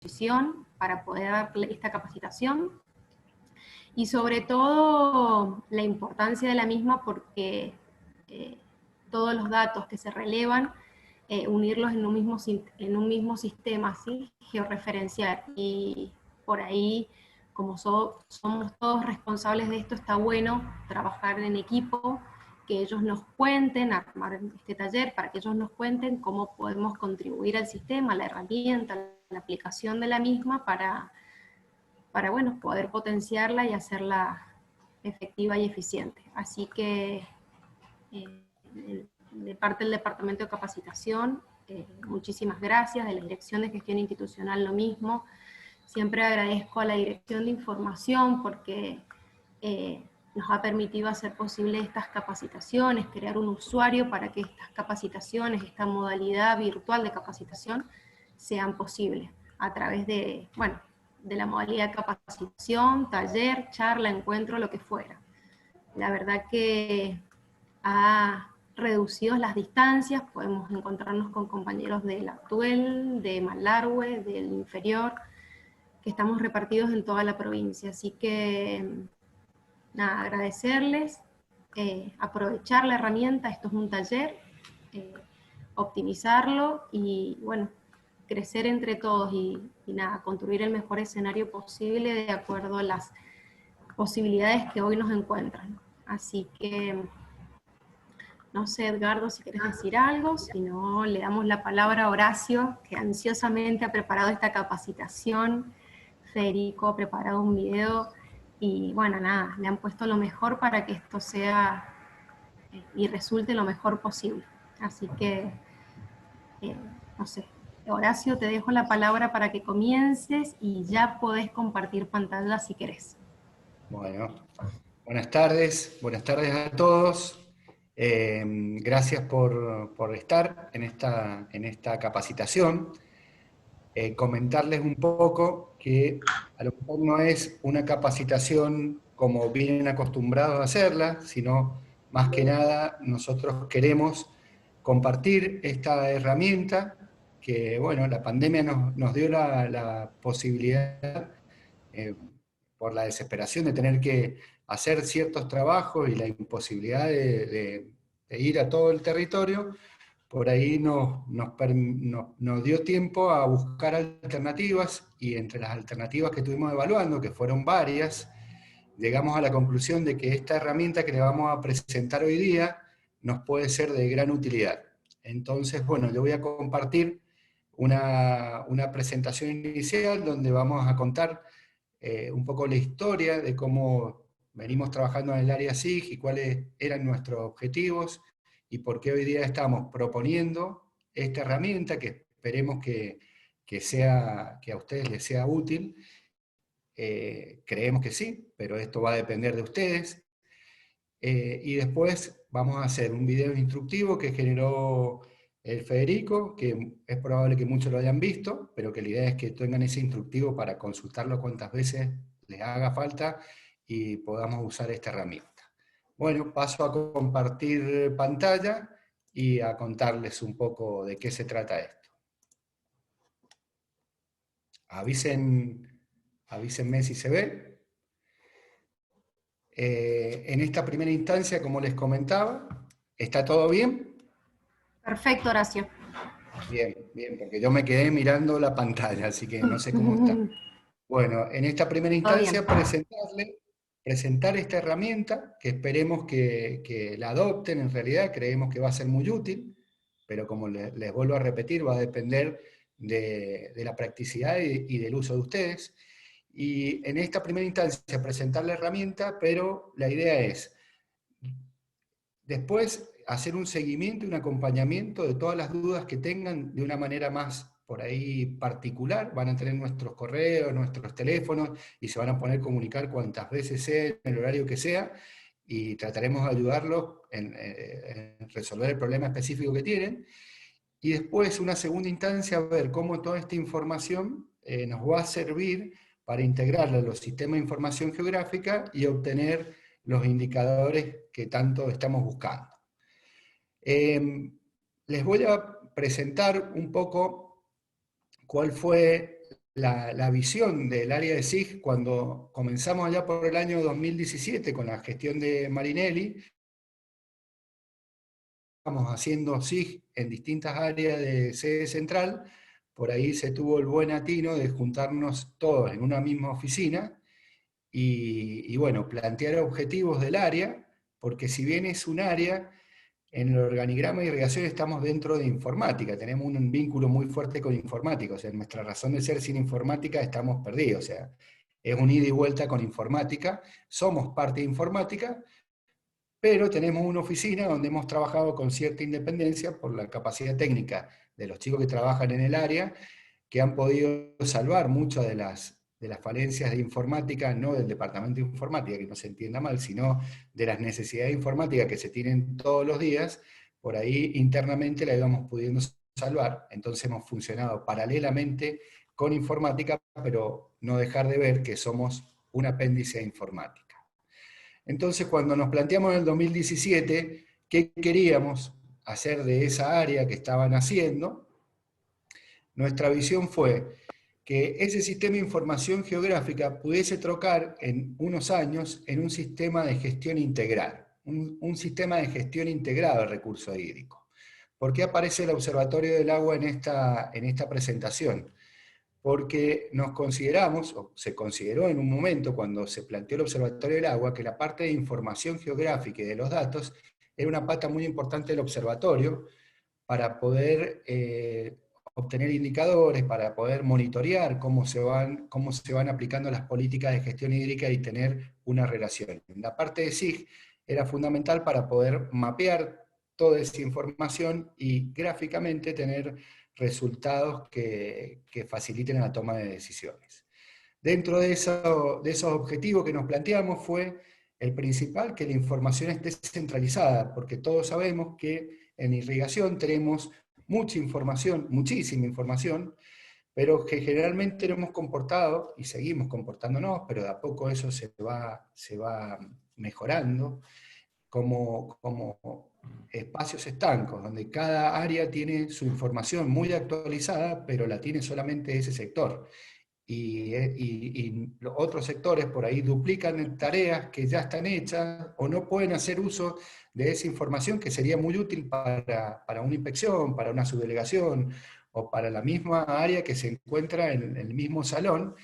disposición para poder dar esta capacitación, y sobre todo la importancia de la misma porque todos los datos que se relevan, unirlos en un mismo sistema, ¿sí? Georreferenciar, y por ahí, como somos todos responsables de esto, está bueno trabajar en equipo, que ellos nos cuenten, armar este taller para que ellos nos cuenten cómo podemos contribuir al sistema, a la herramienta, a la aplicación de la misma para bueno, poder potenciarla y hacerla efectiva y eficiente. Así que de parte del Departamento de Capacitación, muchísimas gracias, de la Dirección de Gestión Institucional lo mismo. Siempre agradezco a la Dirección de Información porque nos ha permitido hacer posible estas capacitaciones, crear un usuario para que estas capacitaciones, esta modalidad virtual de capacitación, sean posibles a través de, bueno, de la modalidad de capacitación, taller, charla, encuentro, lo que fuera. La verdad que ha reducido las distancias, podemos encontrarnos con compañeros de La Actuel, de Malargüe, del Inferior, que estamos repartidos en toda la provincia. Así que, nada, agradecerles, aprovechar la herramienta, esto es un taller, optimizarlo y, bueno, crecer entre todos y nada, construir el mejor escenario posible de acuerdo a las posibilidades que hoy nos encuentran. Así que, no sé, Edgardo, si querés decir algo, si no, le damos la palabra a Horacio, que ansiosamente ha preparado esta capacitación. Federico ha preparado un video y, bueno, nada, le han puesto lo mejor para que esto sea y resulte lo mejor posible. Así que, no sé, Horacio, te dejo la palabra para que comiences y ya podés compartir pantalla si querés. Bueno, buenas tardes a todos. Gracias por estar en esta capacitación. Comentarles un poco que a lo mejor no es una capacitación como vienen acostumbrados a hacerla, sino más que nada nosotros queremos compartir esta herramienta que, bueno, la pandemia nos dio la posibilidad, por la desesperación de tener que hacer ciertos trabajos y la imposibilidad de ir a todo el territorio, por ahí nos dio tiempo a buscar alternativas, y entre las alternativas que estuvimos evaluando, que fueron varias, llegamos a la conclusión de que esta herramienta que le vamos a presentar hoy día nos puede ser de gran utilidad. Entonces, bueno, yo voy a compartir una presentación inicial donde vamos a contar un poco la historia de cómo venimos trabajando en el área SIG y cuáles eran nuestros objetivos y por qué hoy día estamos proponiendo esta herramienta que esperemos que a ustedes les sea útil. Creemos que sí, pero esto va a depender de ustedes. Y después vamos a hacer un video instructivo que generó el Federico, que es probable que muchos lo hayan visto, pero que la idea es que tengan ese instructivo para consultarlo cuantas veces les haga falta y podamos usar esta herramienta. Bueno, paso a compartir pantalla y a contarles un poco de qué se trata esto. Avísenme si se ve. En esta primera instancia, como les comentaba, ¿está todo bien? Perfecto, Horacio. Bien, bien, porque yo me quedé mirando la pantalla, así que no sé cómo está. Bueno, en esta primera instancia presentar esta herramienta, que esperemos que la adopten. En realidad creemos que va a ser muy útil, pero como les vuelvo a repetir, va a depender de la practicidad y del uso de ustedes. Y en esta primera instancia presentar la herramienta, pero la idea es después hacer un seguimiento y un acompañamiento de todas las dudas que tengan de una manera más por ahí particular. Van a tener nuestros correos, nuestros teléfonos, y se van a poder comunicar cuantas veces sea, en el horario que sea, y trataremos de ayudarlos en resolver el problema específico que tienen. Y después, una segunda instancia, ver cómo toda esta información nos va a servir para integrarla en los sistemas de información geográfica y obtener los indicadores que tanto estamos buscando. Les voy a presentar un poco cuál fue la visión del área de SIG cuando comenzamos allá por el año 2017 con la gestión de Marinelli. Estamos haciendo SIG en distintas áreas de sede central. Por ahí se tuvo el buen atino de juntarnos todos en una misma oficina y bueno, plantear objetivos del área, porque si bien es un área, en el organigrama de irrigación estamos dentro de informática, tenemos un vínculo muy fuerte con informática, o sea, nuestra razón de ser sin informática estamos perdidos, o sea, es un ida y vuelta con informática, somos parte de informática, pero tenemos una oficina donde hemos trabajado con cierta independencia por la capacidad técnica de los chicos que trabajan en el área, que han podido salvar muchas de las falencias de informática, no del departamento de informática, que no se entienda mal, sino de las necesidades de informática que se tienen todos los días. Por ahí internamente la íbamos pudiendo salvar, entonces hemos funcionado paralelamente con informática, pero no dejar de ver que somos un apéndice de informática. Entonces, cuando nos planteamos en el 2017 qué queríamos hacer de esa área que estaban haciendo, nuestra visión fue que ese sistema de información geográfica pudiese trocar en unos años en un sistema de gestión integral, un sistema de gestión integrado del recurso hídrico. ¿Por qué aparece el Observatorio del Agua en esta presentación? Porque nos consideramos, o se consideró en un momento cuando se planteó el Observatorio del Agua, que la parte de información geográfica y de los datos era una pata muy importante del observatorio para poder obtener indicadores, para poder monitorear cómo se van aplicando las políticas de gestión hídrica y tener una relación. La parte de SIG era fundamental para poder mapear toda esa información y gráficamente tener resultados que faciliten la toma de decisiones. Dentro de esos objetivos que nos planteamos fue el principal, que la información esté centralizada, porque todos sabemos que en irrigación tenemos mucha información, muchísima información, pero que generalmente nos hemos comportado, y seguimos comportándonos, pero de a poco eso se va mejorando, como espacios estancos, donde cada área tiene su información muy actualizada, pero la tiene solamente ese sector. Y los otros sectores por ahí duplican tareas que ya están hechas o no pueden hacer uso de esa información que sería muy útil para una inspección, para una subdelegación o para la misma área que se encuentra en el mismo salón.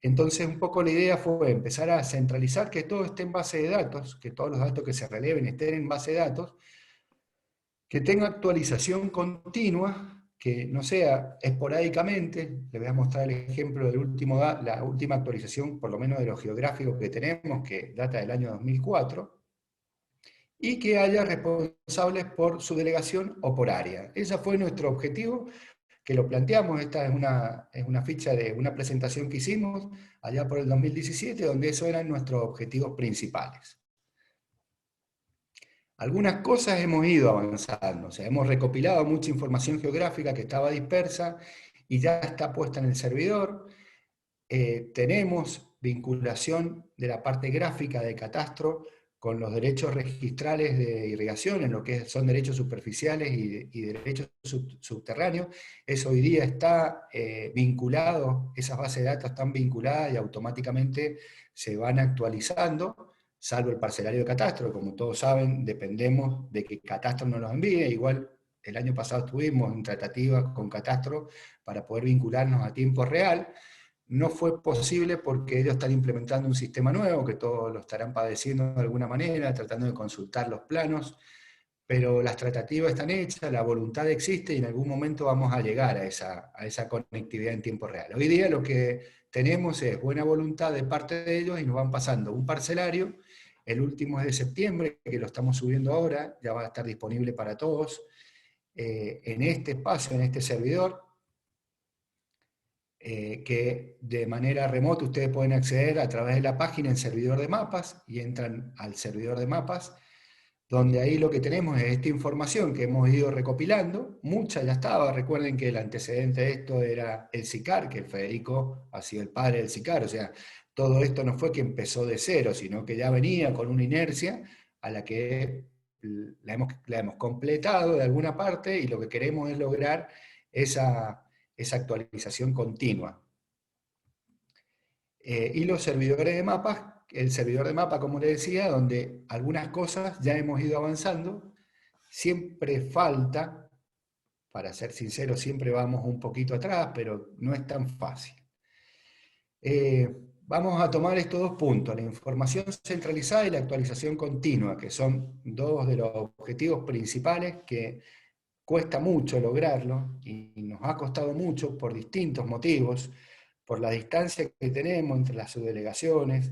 Entonces, un poco la idea fue empezar a centralizar que todo esté en base de datos, que todos los datos que se releven estén en base de datos, que tenga actualización continua, que no sea esporádicamente. Le voy a mostrar el ejemplo del la última actualización, por lo menos de lo geográfico que tenemos, que data del año 2004, y que haya responsables por su delegación o por área. Ese fue nuestro objetivo, que lo planteamos. Esta es una ficha de una presentación que hicimos allá por el 2017, donde esos eran nuestros objetivos principales. Algunas cosas hemos ido avanzando, o sea, hemos recopilado mucha información geográfica que estaba dispersa y ya está puesta en el servidor. Tenemos vinculación de la parte gráfica de catastro con los derechos registrales de irrigación, en lo que son derechos superficiales y derechos subterráneos. Eso hoy día está vinculado, esas bases de datos están vinculadas y automáticamente se van actualizando, salvo el parcelario de catastro. Como todos saben, dependemos de que catastro nos los envíe. Igual el año pasado estuvimos en tratativas con catastro para poder vincularnos a tiempo real. No fue posible porque ellos están implementando un sistema nuevo, que todos lo estarán padeciendo de alguna manera, tratando de consultar los planos, pero las tratativas están hechas, la voluntad existe y en algún momento vamos a llegar a esa conectividad en tiempo real. Hoy día lo que tenemos es buena voluntad de parte de ellos y nos van pasando un parcelario. El último es de septiembre, que lo estamos subiendo ahora, ya va a estar disponible para todos en este espacio, en este servidor. Que de manera remota ustedes pueden acceder a través de la página en servidor de mapas y entran al servidor de mapas, donde ahí lo que tenemos es esta información que hemos ido recopilando. Mucha ya estaba. Recuerden que el antecedente de esto era el SICAR, que Federico ha sido el padre del SICAR, o sea, todo esto no fue que empezó de cero, sino que ya venía con una inercia a la que la hemos completado de alguna parte, y lo que queremos es lograr esa actualización continua. y los servidores de mapas, el servidor de mapa, como le decía, donde algunas cosas ya hemos ido avanzando, siempre falta, para ser sincero, siempre vamos un poquito atrás, pero no es tan fácil. Vamos a tomar estos dos puntos, la información centralizada y la actualización continua, que son dos de los objetivos principales que cuesta mucho lograrlo y nos ha costado mucho por distintos motivos, por la distancia que tenemos entre las subdelegaciones,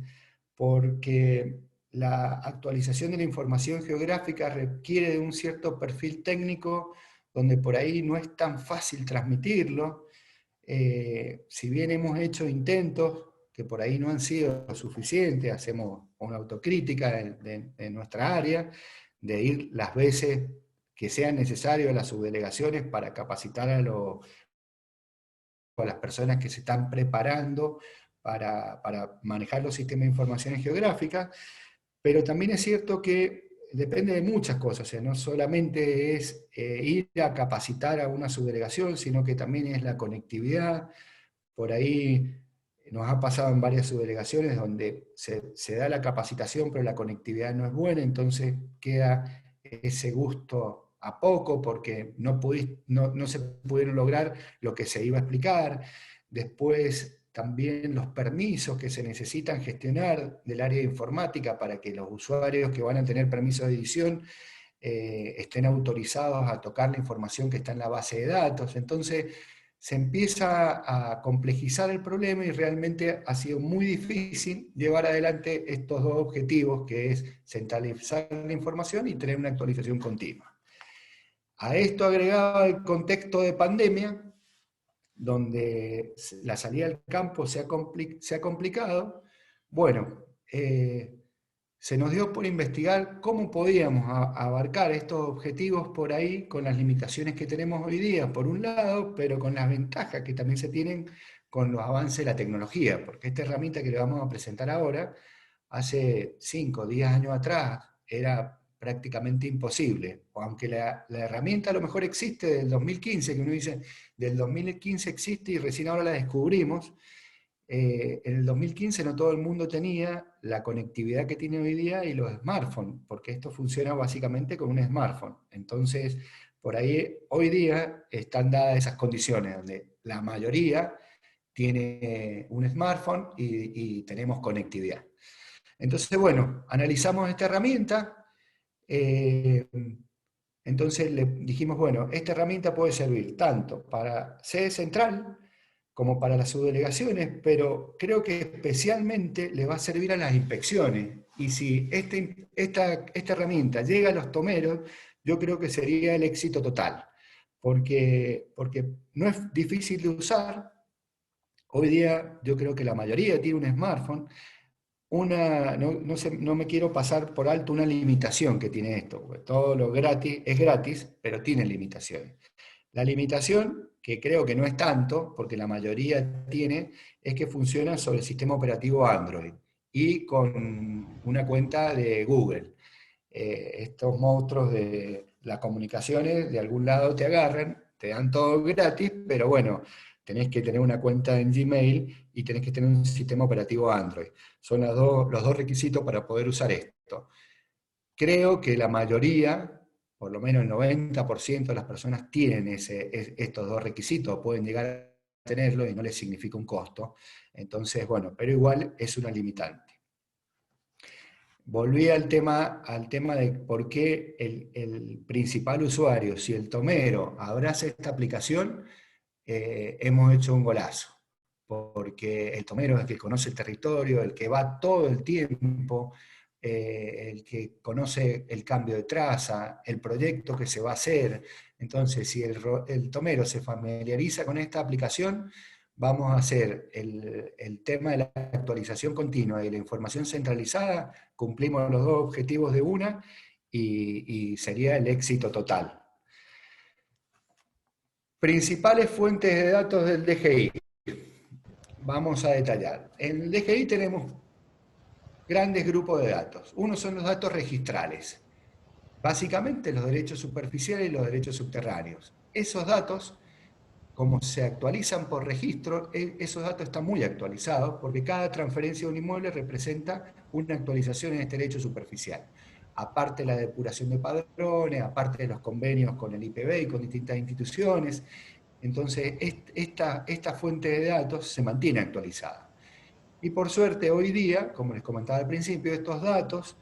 porque la actualización de la información geográfica requiere de un cierto perfil técnico donde por ahí no es tan fácil transmitirlo. Si bien hemos hecho intentos que por ahí no han sido suficientes, hacemos una autocrítica de nuestra área, de ir las veces que sean necesarias a las subdelegaciones para capacitar a las personas que se están preparando para manejar los sistemas de informaciones geográficas, pero también es cierto que depende de muchas cosas, o sea, no solamente es ir a capacitar a una subdelegación, sino que también es la conectividad. Por ahí nos ha pasado en varias subdelegaciones donde se da la capacitación, pero la conectividad no es buena, entonces queda ese gusto a poco porque no se pudieron lograr lo que se iba a explicar. Después también los permisos que se necesitan gestionar del área de informática para que los usuarios que van a tener permisos de edición estén autorizados a tocar la información que está en la base de datos. Entonces se empieza a complejizar el problema y realmente ha sido muy difícil llevar adelante estos dos objetivos, que es centralizar la información y tener una actualización continua. A esto agregado el contexto de pandemia, donde la salida al campo se ha complicado, bueno, se nos dio por investigar cómo podíamos abarcar estos objetivos por ahí con las limitaciones que tenemos hoy día, por un lado, pero con las ventajas que también se tienen con los avances de la tecnología, porque esta herramienta que le vamos a presentar ahora, hace 5 o 10 años atrás, era prácticamente imposible, aunque la herramienta a lo mejor existe del 2015, que uno dice, del 2015 existe y recién ahora la descubrimos. En el 2015 no todo el mundo tenía la conectividad que tiene hoy día y los smartphones, porque esto funciona básicamente con un smartphone. Entonces, por ahí hoy día están dadas esas condiciones, donde la mayoría tiene un smartphone y tenemos conectividad. Entonces, bueno, analizamos esta herramienta, entonces le dijimos, bueno, esta herramienta puede servir tanto para sede central como para las subdelegaciones, pero creo que especialmente le va a servir a las inspecciones. Y si esta herramienta llega a los tomeros, yo creo que sería el éxito total, porque no es difícil de usar. Hoy día yo creo que la mayoría tiene un smartphone. No me quiero pasar por alto una limitación que tiene esto, porque todo lo gratis es gratis, pero tiene limitaciones. La limitación, que creo que no es tanto, porque la mayoría tiene, es que funciona sobre el sistema operativo Android y con una cuenta de Google. Estos monstruos de las comunicaciones de algún lado te agarran, te dan todo gratis, pero bueno, tenés que tener una cuenta en Gmail y tenés que tener un sistema operativo Android. Son los dos requisitos para poder usar esto. Creo que la mayoría, por lo menos el 90% de las personas tienen estos dos requisitos, pueden llegar a tenerlo y no les significa un costo. Entonces, bueno, pero igual es una limitante. Volví al tema de por qué el principal usuario, si el tomero abraza esta aplicación, hemos hecho un golazo. Porque el tomero es el que conoce el territorio, el que va todo el tiempo, el que conoce el cambio de traza, el proyecto que se va a hacer. Entonces, si el tomero se familiariza con esta aplicación, vamos a hacer el tema de la actualización continua y la información centralizada, cumplimos los dos objetivos de una y sería el éxito total. Principales fuentes de datos del DGI. Vamos a detallar. En el DGI tenemos grandes grupos de datos. Uno son los datos registrales, básicamente los derechos superficiales y los derechos subterráneos. Esos datos como se actualizan por registro, esos datos están muy actualizados, porque cada transferencia de un inmueble representa una actualización en este derecho superficial. Aparte de la depuración de padrones, aparte de los convenios con el IPB y con distintas instituciones. Entonces, esta fuente de datos se mantiene actualizada. Y por suerte, hoy día, como les comentaba al principio, estos datos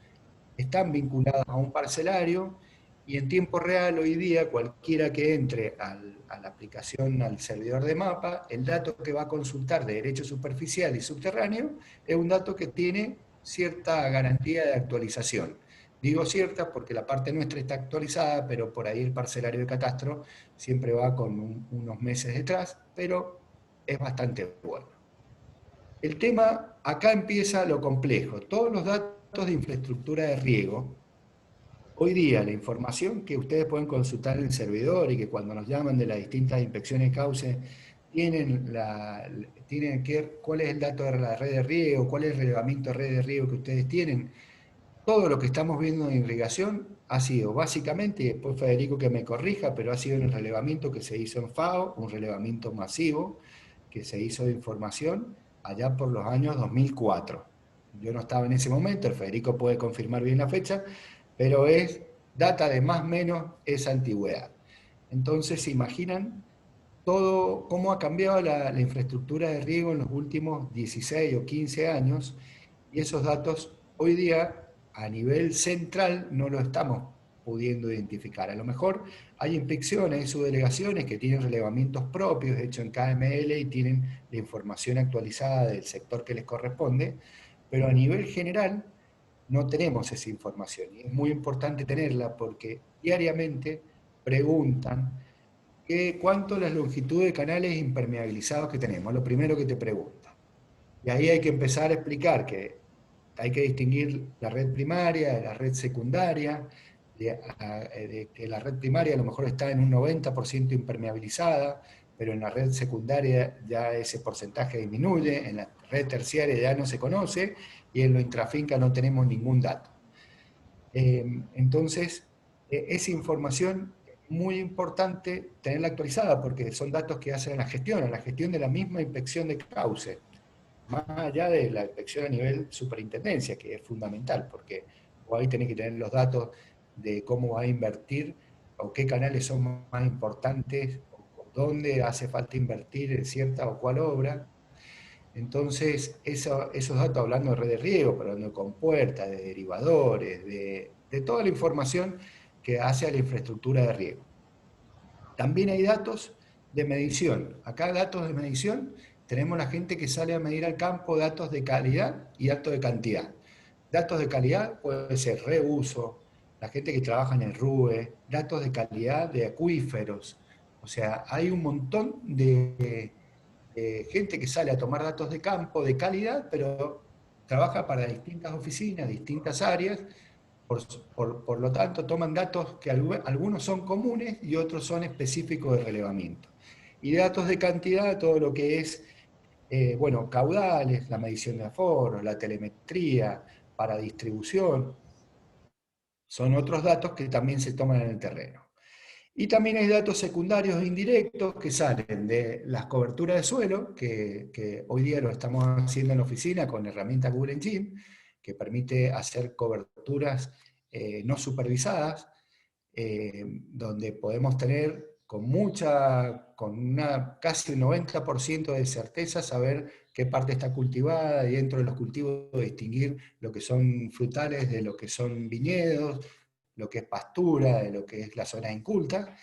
están vinculados a un parcelario, y en tiempo real hoy día cualquiera que entre a la aplicación, al servidor de mapa, el dato que va a consultar de derecho superficial y subterráneo es un dato que tiene cierta garantía de actualización. Digo cierta porque la parte nuestra está actualizada, pero por ahí el parcelario de catastro siempre va con unos meses detrás, pero es bastante bueno. El tema, acá empieza lo complejo. Todos los datos de infraestructura de riego, hoy día la información que ustedes pueden consultar en el servidor y que cuando nos llaman de las distintas inspecciones cauce, tienen que ver cuál es el dato de la red de riego, cuál es el relevamiento de red de riego que ustedes tienen. Todo lo que estamos viendo en irrigación ha sido básicamente, y después Federico que me corrija, pero ha sido en el relevamiento que se hizo en FAO, un relevamiento masivo que se hizo de información allá por los años 2004. Yo no estaba en ese momento, el Federico puede confirmar bien la fecha, pero data de más o menos esa antigüedad. Entonces, ¿se imaginan todo cómo ha cambiado la infraestructura de riego en los últimos 16 o 15 años? Y esos datos hoy día a nivel central no lo estamos pudiendo identificar. A lo mejor hay inspecciones y subdelegaciones que tienen relevamientos propios hechos en KML y tienen la información actualizada del sector que les corresponde, pero a nivel general no tenemos esa información, y es muy importante tenerla porque diariamente preguntan cuánto es la longitud de canales impermeabilizados que tenemos, lo primero que te preguntan. Y ahí hay que empezar a explicar que hay que distinguir la red primaria de la red secundaria, de que la red primaria a lo mejor está en un 90% impermeabilizada, pero en la red secundaria ya ese porcentaje disminuye, en la red terciaria ya no se conoce, y en lo intrafinca no tenemos ningún dato. Entonces, esa información es muy importante tenerla actualizada, porque son datos que hacen a la gestión de la misma inspección de cauce, más allá de la inspección a nivel superintendencia, que es fundamental, porque vos ahí tenés que tener los datos de cómo va a invertir, o qué canales son más importantes, o dónde hace falta invertir en cierta o cual obra. Entonces, esos datos, hablando de red de riego, pero hablando de compuertas, de derivadores, de toda la información que hace a la infraestructura de riego. También hay datos de medición. Acá datos de medición, tenemos la gente que sale a medir al campo datos de calidad y datos de cantidad. Datos de calidad puede ser reuso, la gente que trabaja en el RUE, datos de calidad de acuíferos. O sea, hay un montón de gente que sale a tomar datos de campo de calidad, pero trabaja para distintas oficinas, distintas áreas. Por lo tanto, toman datos que algunos son comunes y otros son específicos de relevamiento. Y datos de cantidad, todo lo que es, bueno, caudales, la medición de aforos, la telemetría para distribución, son otros datos que también se toman en el terreno. Y también hay datos secundarios e indirectos que salen de las coberturas de suelo, que hoy día lo estamos haciendo en la oficina con la herramienta Google Engine, que permite hacer coberturas no supervisadas, donde podemos tener casi un 90% de certeza saber qué parte está cultivada, y dentro de los cultivos distinguir lo que son frutales de lo que son viñedos, lo que es pastura, de lo que es la zona inculta.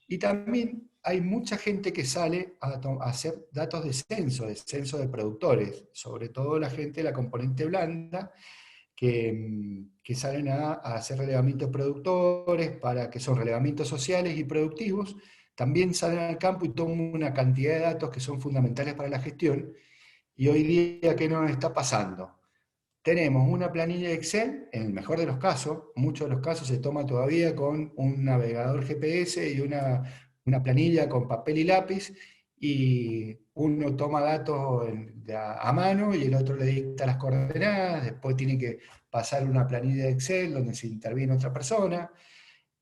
Y también hay mucha gente que sale a hacer datos de censo de productores, sobre todo la gente de la componente blanda, que salen a hacer relevamientos de productores, que son relevamientos sociales y productivos. También salen al campo y toman una cantidad de datos que son fundamentales para la gestión. Y hoy día, ¿qué nos está pasando? Tenemos una planilla de Excel, en el mejor de los casos, muchos de los casos se toma todavía con un navegador GPS y una planilla con papel y lápiz, y uno toma datos a mano y el otro le dicta las coordenadas, después tiene que pasar una planilla de Excel donde se interviene otra persona.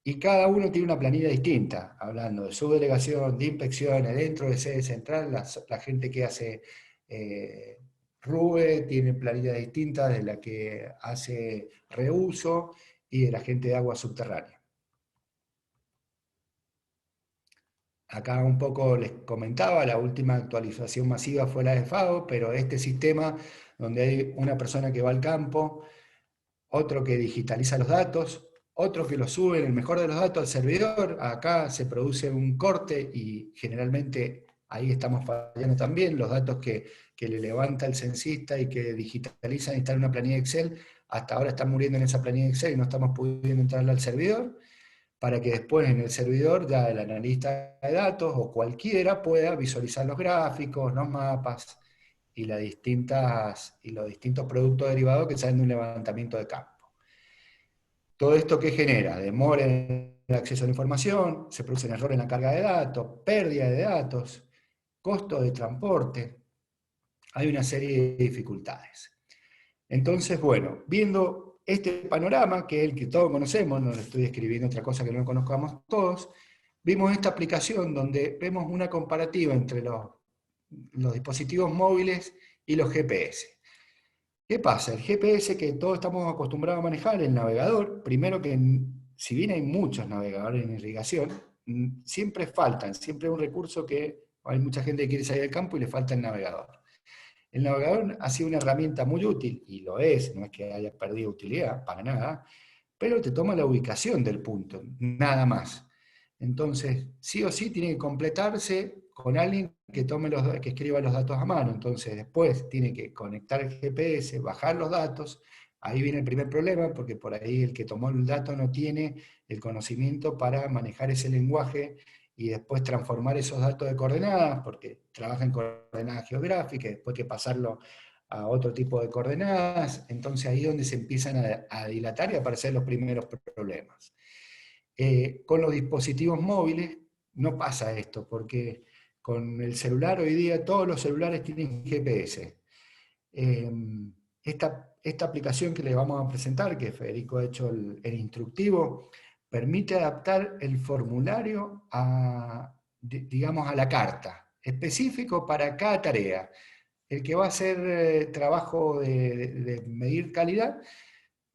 y cada uno tiene una planilla distinta, hablando de subdelegación, de inspecciones, dentro de sede central, la gente que hace RUE tiene planillas distintas de la que hace reuso y de la gente de agua subterránea. Acá un poco les comentaba, la última actualización masiva fue la de FAO, pero este sistema donde hay una persona que va al campo, otro que digitaliza los datos, otro que los sube en el mejor de los datos al servidor, acá se produce un corte y generalmente ahí estamos fallando también, los datos que le levanta el censista y que digitalizan y están en una planilla Excel, hasta ahora están muriendo en esa planilla Excel y no estamos pudiendo entrarla al servidor, para que después en el servidor ya el analista de datos o cualquiera pueda visualizar los gráficos, los mapas y, los distintos productos derivados que salen de un levantamiento de campo. Todo esto que genera demora en el acceso a la información, se producen errores en la carga de datos, pérdida de datos, costo de transporte, hay una serie de dificultades. Entonces, bueno, viendo este panorama, que es el que todos conocemos, no le estoy describiendo otra cosa que no conozcamos todos, vimos esta aplicación donde vemos una comparativa entre los dispositivos móviles y los GPS. ¿Qué pasa? El GPS que todos estamos acostumbrados a manejar, el navegador, primero que si bien hay muchos navegadores en irrigación, siempre faltan, siempre es un recurso que hay mucha gente que quiere salir del campo y le falta el navegador. El navegador ha sido una herramienta muy útil, y lo es, no es que haya perdido utilidad, para nada, pero te toma la ubicación del punto, nada más. Entonces, sí o sí tiene que completarse con alguien que que escriba los datos a mano. Entonces, después tiene que conectar el GPS, bajar los datos. Ahí viene el primer problema, porque por ahí el que tomó el dato no tiene el conocimiento para manejar ese lenguaje y después transformar esos datos de coordenadas, porque trabaja en coordenadas geográficas, después hay que pasarlo a otro tipo de coordenadas, entonces ahí es donde se empiezan a dilatar y a aparecer los primeros problemas. Con los dispositivos móviles no pasa esto, porque con el celular hoy día todos los celulares tienen GPS. Esta aplicación que le vamos a presentar, que Federico ha hecho el instructivo, permite adaptar el formulario digamos, a la carta, específico para cada tarea. El que va a hacer trabajo de medir calidad,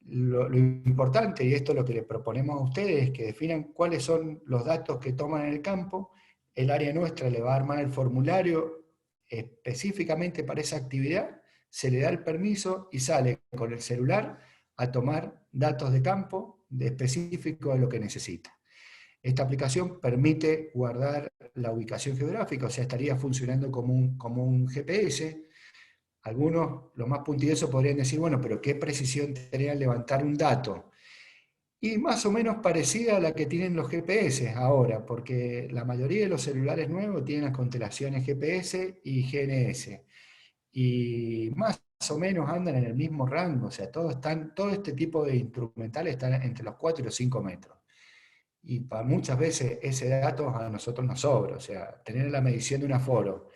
lo importante, y esto es lo que le proponemos a ustedes, es que definan cuáles son los datos que toman en el campo. El área nuestra le va a armar el formulario específicamente para esa actividad, se le da el permiso y sale con el celular a tomar datos de campo específicos de lo que necesita. Esta aplicación permite guardar la ubicación geográfica, o sea, estaría funcionando como un GPS. Algunos, los más puntillosos, podrían decir, bueno, pero ¿qué precisión tendría al levantar un dato? Y más o menos parecida a la que tienen los GPS ahora, porque la mayoría de los celulares nuevos tienen las constelaciones GPS y GNS. Y más o menos andan en el mismo rango, o sea, todo este tipo de instrumentales están entre los 4 y los 5 metros. Y para muchas veces ese dato a nosotros nos sobra, o sea, tener la medición de un aforo,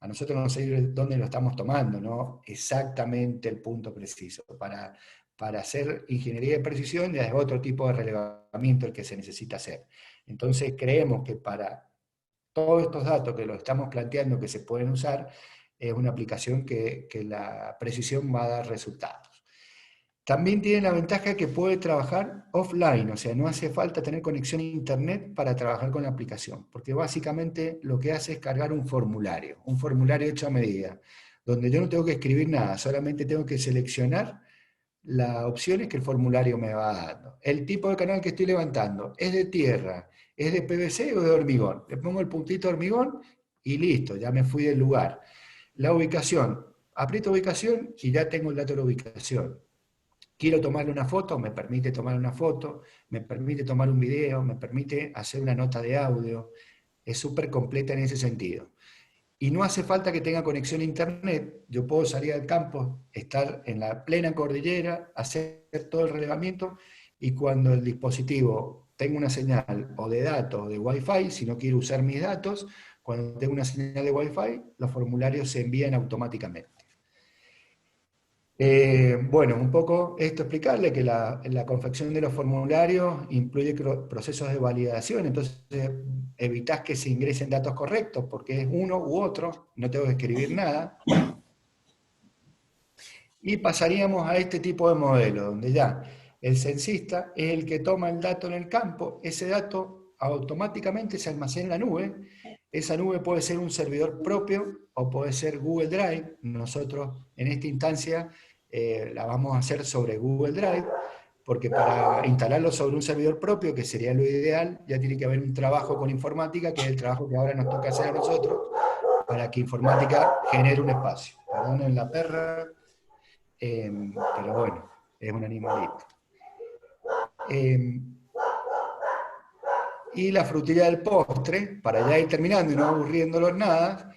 a nosotros no sé dónde lo estamos tomando, ¿no? Exactamente el punto preciso. Para hacer ingeniería de precisión ya es otro tipo de relevamiento el que se necesita hacer. Entonces creemos que para todos estos datos que los estamos planteando que se pueden usar, es una aplicación que la precisión va a dar resultados. También tiene la ventaja que puede trabajar offline, o sea, no hace falta tener conexión a internet para trabajar con la aplicación, porque básicamente lo que hace es cargar un formulario hecho a medida, donde yo no tengo que escribir nada, solamente tengo que seleccionar las opciones que el formulario me va dando. El tipo de canal que estoy levantando, ¿es de tierra, es de PVC o de hormigón? Le pongo el puntito de hormigón y listo, ya me fui del lugar. La ubicación, aprieto ubicación y ya tengo el dato de la ubicación. Quiero tomarle una foto, me permite tomar una foto, me permite tomar un video, me permite hacer una nota de audio. Es súper completa en ese sentido. Y no hace falta que tenga conexión a internet. Yo puedo salir al campo, estar en la plena cordillera, hacer todo el relevamiento, y cuando el dispositivo tenga una señal o de datos o de Wi-Fi, si no quiero usar mis datos, cuando tenga una señal de Wi-Fi, los formularios se envían automáticamente. Bueno, un poco esto explicarle que la confección de los formularios incluye procesos de validación, entonces evitás que se ingresen datos correctos porque es uno u otro, no tengo que escribir nada. Y pasaríamos a este tipo de modelo, donde ya el censista es el que toma el dato en el campo, ese dato automáticamente se almacena en la nube, esa nube puede ser un servidor propio o puede ser Google Drive, nosotros en esta instancia la vamos a hacer sobre Google Drive, porque para instalarlo sobre un servidor propio, que sería lo ideal, ya tiene que haber un trabajo con informática, que es el trabajo que ahora nos toca hacer a nosotros, para que informática genere un espacio. Perdonen la perra, pero bueno, es un animalito. Y la frutilla del postre, para ya ir terminando y no aburriéndolos nada,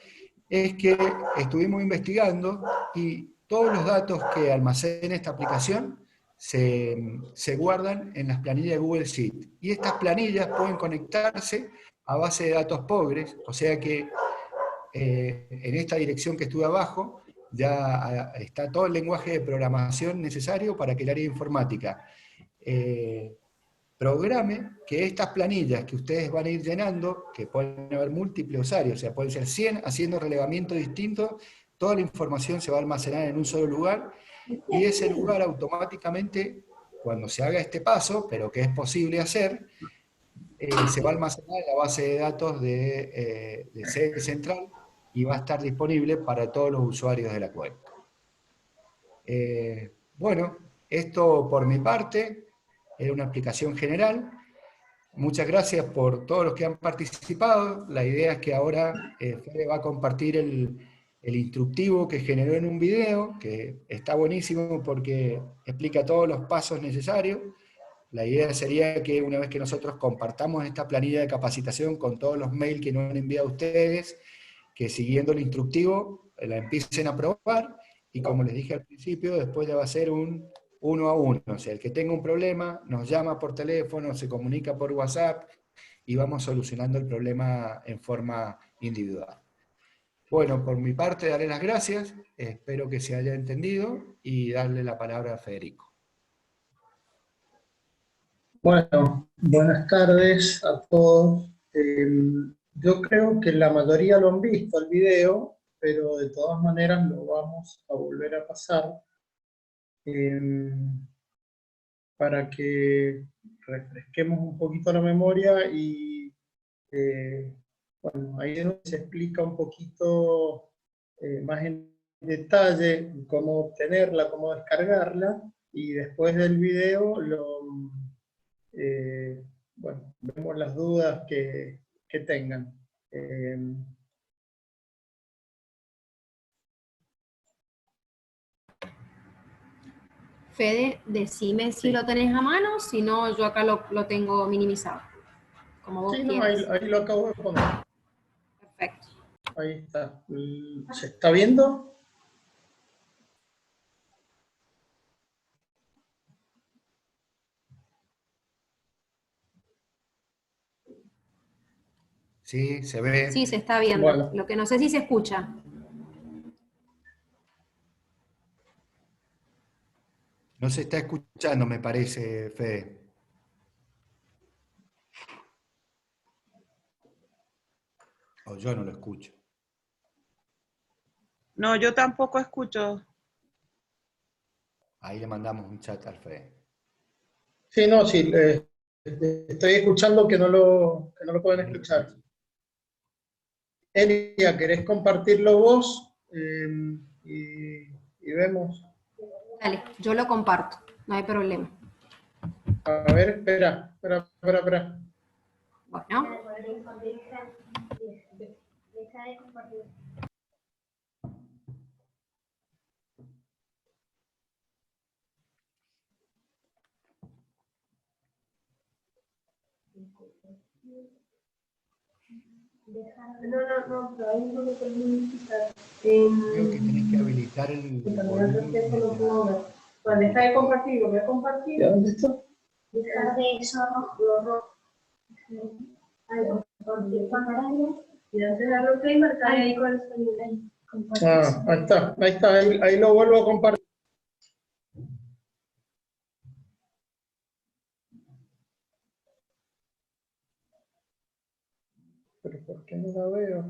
es que estuvimos investigando y todos los datos que almacena esta aplicación se guardan en las planillas de Google Sheet. Y estas planillas pueden conectarse a base de datos pobres, o sea que en esta dirección que estuve abajo ya está todo el lenguaje de programación necesario para que el área de informática programe que estas planillas que ustedes van a ir llenando, que pueden haber múltiples usuarios, o sea, pueden ser 100 haciendo relevamiento distinto, toda la información se va a almacenar en un solo lugar, y ese lugar automáticamente, cuando se haga este paso, pero que es posible hacer, se va a almacenar en la base de datos de sede central y va a estar disponible para todos los usuarios de la cuenca. Bueno, esto por mi parte, era una explicación general. Muchas gracias por todos los que han participado. La idea es que ahora Fede va a compartir el instructivo que generó en un video, que está buenísimo porque explica todos los pasos necesarios. La idea sería que una vez que nosotros compartamos esta planilla de capacitación con todos los mails que nos han enviado ustedes, que siguiendo el instructivo la empiecen a probar, y como les dije al principio, después ya va a ser un 1 a 1. O sea, el que tenga un problema nos llama por teléfono, se comunica por WhatsApp, y vamos solucionando el problema en forma individual. Bueno, por mi parte daré las gracias, espero que se haya entendido, y darle la palabra a Federico. Bueno, buenas tardes a todos. Yo creo que la mayoría lo han visto el video, pero de todas maneras lo vamos a volver a pasar para que refresquemos un poquito la memoria y bueno, ahí es donde se explica un poquito más en detalle cómo obtenerla, cómo descargarla, y después del video bueno, vemos las dudas que tengan. Fede, decime si lo tenés a mano, si no, yo acá lo tengo minimizado. Como vos quieras. Ahí lo acabo de poner. Perfecto. Ahí está. ¿Se está viendo? Sí, se ve. Sí, se está viendo. Bueno. Lo que no sé si se escucha. No se está escuchando, me parece, Fede. O yo no lo escucho. No, yo tampoco escucho. Ahí le mandamos un chat al Fede. Sí, no, sí. Estoy escuchando que no lo pueden escuchar. Elia, ¿querés compartirlo vos? Y vemos. Dale, yo lo comparto, no hay problema. A ver, espera. Bueno. No, pero ahí no lo pueden quitar. Creo que tenés que habilitar el volumen. Bueno, deja de compartir, lo voy a compartir. ¿Dónde está? Dejar de eso rojo. Y antes de darle OK, marcar ahí con el sonido. Ahí está, ahí lo vuelvo a compartir. ¿Por qué no la veo?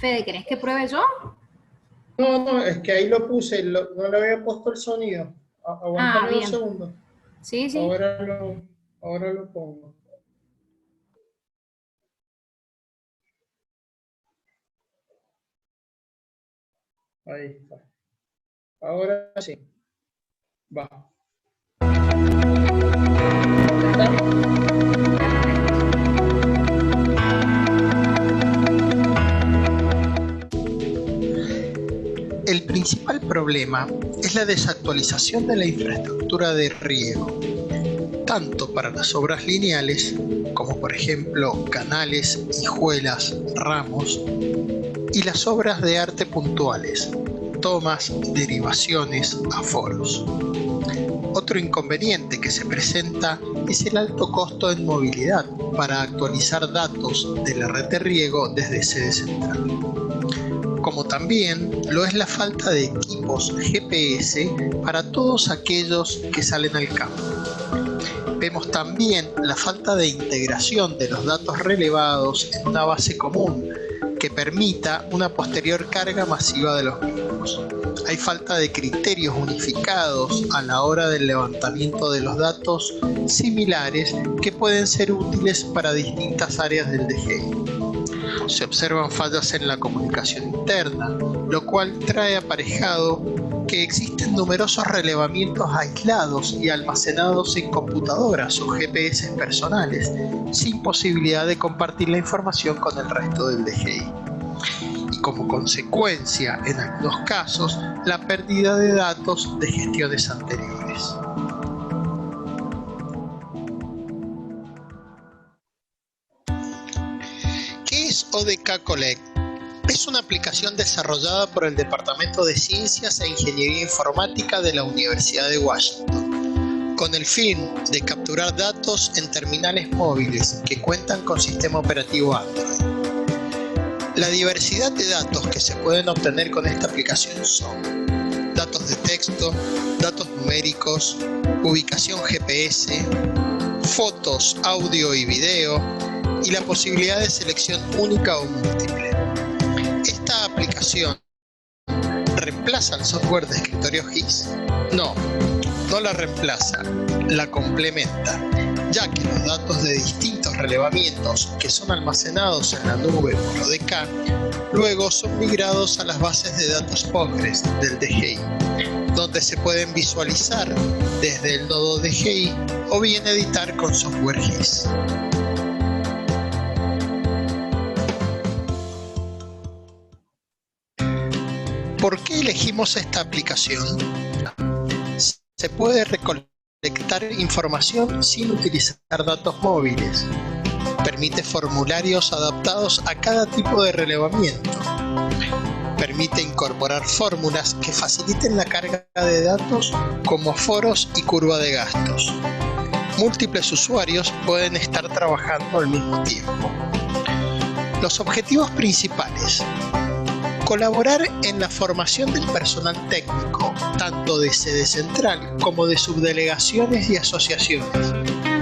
Fede, ¿querés que pruebe yo? No, es que ahí lo puse, no le había puesto el sonido. Aguántame bien. 2 segundos. Sí, sí. Ahora lo pongo. Ahí está. Ahora sí. Va. El principal problema es la desactualización de la infraestructura de riego, tanto para las obras lineales, como por ejemplo canales, hijuelas, ramos, y las obras de arte puntuales, tomas, derivaciones, aforos. Otro inconveniente que se presenta es el alto costo en movilidad para actualizar datos de la red de riego desde sede central, como también lo es la falta de equipos GPS para todos aquellos que salen al campo. Vemos también la falta de integración de los datos relevados en una base común que permita una posterior carga masiva de los mismos. Hay falta de criterios unificados a la hora del levantamiento de los datos similares que pueden ser útiles para distintas áreas del DGI. Se observan fallas en la comunicación interna, lo cual trae aparejado que existen numerosos relevamientos aislados y almacenados en computadoras o GPS personales, sin posibilidad de compartir la información con el resto del DGI. Y como consecuencia, en algunos casos, la pérdida de datos de gestiones anteriores. ¿Qué es ODK Collect? Es una aplicación desarrollada por el Departamento de Ciencias e Ingeniería Informática de la Universidad de Washington, con el fin de capturar datos en terminales móviles que cuentan con sistema operativo Android. La diversidad de datos que se pueden obtener con esta aplicación son datos de texto, datos numéricos, ubicación GPS, fotos, audio y video, y la posibilidad de selección única o múltiple. ¿Esta aplicación reemplaza el software de escritorio GIS? No la reemplaza, la complementa, ya que los datos de distintos relevamientos que son almacenados en la nube por ODK luego son migrados a las bases de datos Postgres del DGI, donde se pueden visualizar desde el nodo DGI o bien editar con software GIS. ¿Por qué elegimos esta aplicación? Se puede recolectar información sin utilizar datos móviles. Permite formularios adaptados a cada tipo de relevamiento. Permite incorporar fórmulas que faciliten la carga de datos como aforos y curva de gastos. Múltiples usuarios pueden estar trabajando al mismo tiempo. Los objetivos principales: colaborar en la formación del personal técnico, tanto de sede central como de subdelegaciones y asociaciones,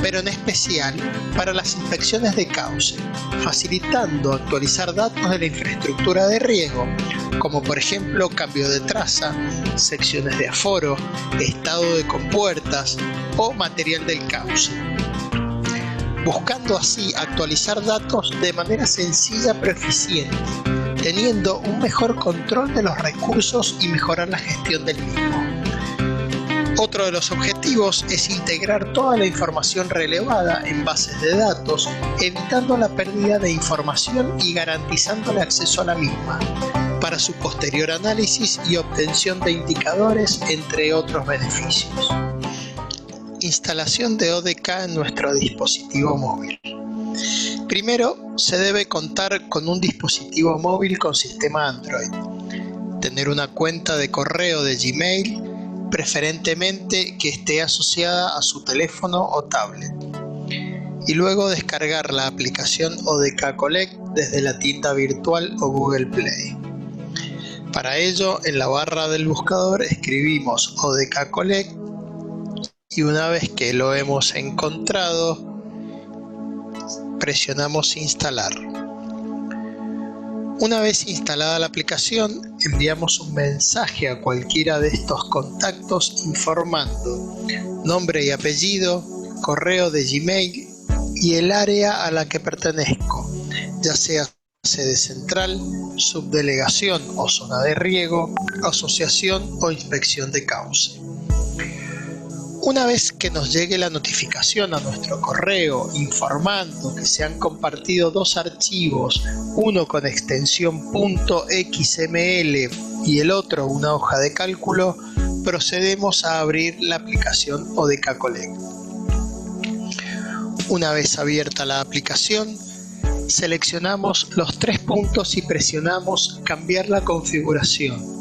pero en especial para las inspecciones de cauce, facilitando actualizar datos de la infraestructura de riego, como por ejemplo cambio de traza, secciones de aforo, estado de compuertas o material del cauce, buscando así actualizar datos de manera sencilla pero eficiente, teniendo un mejor control de los recursos y mejorar la gestión del mismo. Otro de los objetivos es integrar toda la información relevada en bases de datos, evitando la pérdida de información y garantizando el acceso a la misma, para su posterior análisis y obtención de indicadores, entre otros beneficios. Instalación de ODK en nuestro dispositivo móvil. Primero, se debe contar con un dispositivo móvil con sistema Android, tener una cuenta de correo de Gmail, preferentemente que esté asociada a su teléfono o tablet, y luego descargar la aplicación ODK Collect desde la tienda virtual o Google Play. Para ello, en la barra del buscador escribimos ODK Collect y una vez que lo hemos encontrado, presionamos instalar. Una vez instalada la aplicación, enviamos un mensaje a cualquiera de estos contactos informando nombre y apellido, correo de Gmail y el área a la que pertenezco, ya sea sede central, subdelegación o zona de riego, asociación o inspección de cauce. Una vez que nos llegue la notificación a nuestro correo informando que se han compartido dos archivos, uno con extensión .xml y el otro una hoja de cálculo, procedemos a abrir la aplicación ODK Collect. Una vez abierta la aplicación, seleccionamos los 3 puntos y presionamos cambiar la configuración.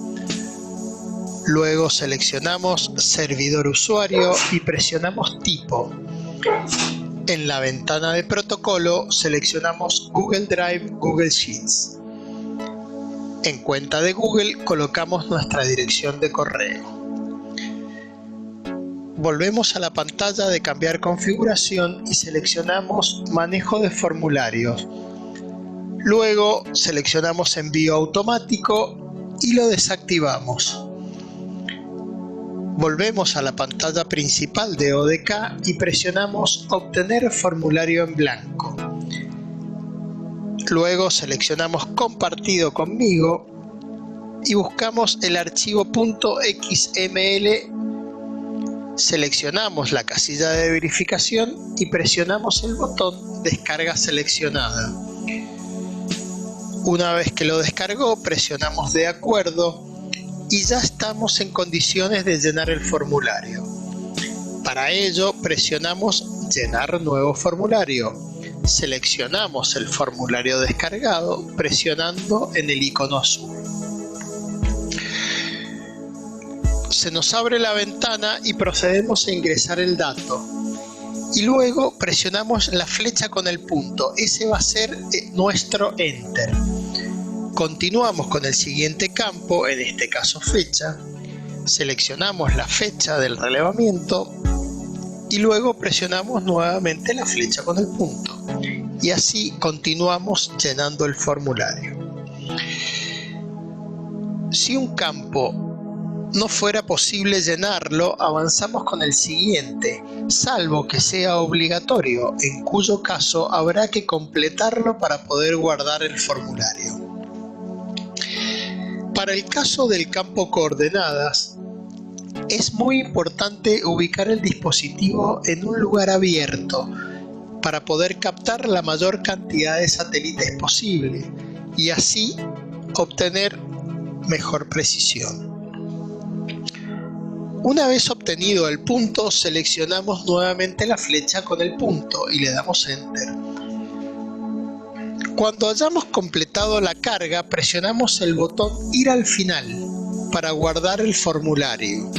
Luego seleccionamos servidor usuario y presionamos tipo. En la ventana de protocolo seleccionamos Google Drive, Google Sheets. En cuenta de Google colocamos nuestra dirección de correo. Volvemos a la pantalla de cambiar configuración y seleccionamos manejo de formularios. Luego seleccionamos envío automático y lo desactivamos. Volvemos a la pantalla principal de ODK y presionamos obtener formulario en blanco. Luego seleccionamos compartido conmigo y buscamos el archivo .xml. Seleccionamos la casilla de verificación y presionamos el botón descarga seleccionada. Una vez que lo descargó, presionamos de acuerdo y ya estamos en condiciones de llenar el formulario. Para ello, presionamos llenar nuevo formulario. Seleccionamos el formulario descargado presionando en el icono azul. Se nos abre la ventana y procedemos a ingresar el dato. Y luego presionamos la flecha con el punto. Ese va a ser nuestro Enter. Continuamos con el siguiente campo, en este caso fecha. Seleccionamos la fecha del relevamiento y luego presionamos nuevamente la flecha con el punto. Y así continuamos llenando el formulario. Si un campo no fuera posible llenarlo, avanzamos con el siguiente, salvo que sea obligatorio, en cuyo caso habrá que completarlo para poder guardar el formulario. Para el caso del campo coordenadas, es muy importante ubicar el dispositivo en un lugar abierto para poder captar la mayor cantidad de satélites posible y así obtener mejor precisión. Una vez obtenido el punto, seleccionamos nuevamente la flecha con el punto y le damos Enter. Cuando hayamos completado la carga, presionamos el botón Ir al final para guardar el formulario.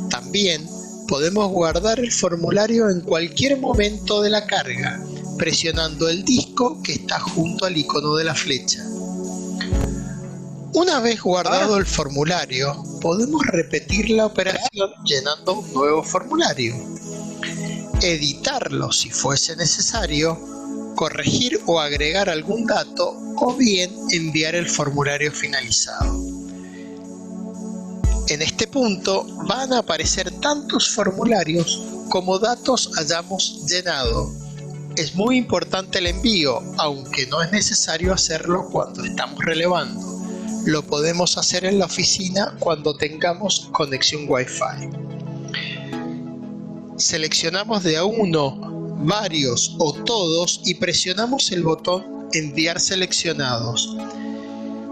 También podemos guardar el formulario en cualquier momento de la carga, presionando el disco que está junto al icono de la flecha. Una vez guardado el formulario, podemos repetir la operación llenando un nuevo formulario, editarlo si fuese necesario, corregir o agregar algún dato o bien enviar el formulario finalizado. En este punto van a aparecer tantos formularios como datos hayamos llenado. Es muy importante el envío, aunque no es necesario hacerlo cuando estamos relevando. Lo podemos hacer en la oficina cuando tengamos conexión Wi-Fi. Seleccionamos de a uno, varios o todos y presionamos el botón Enviar seleccionados.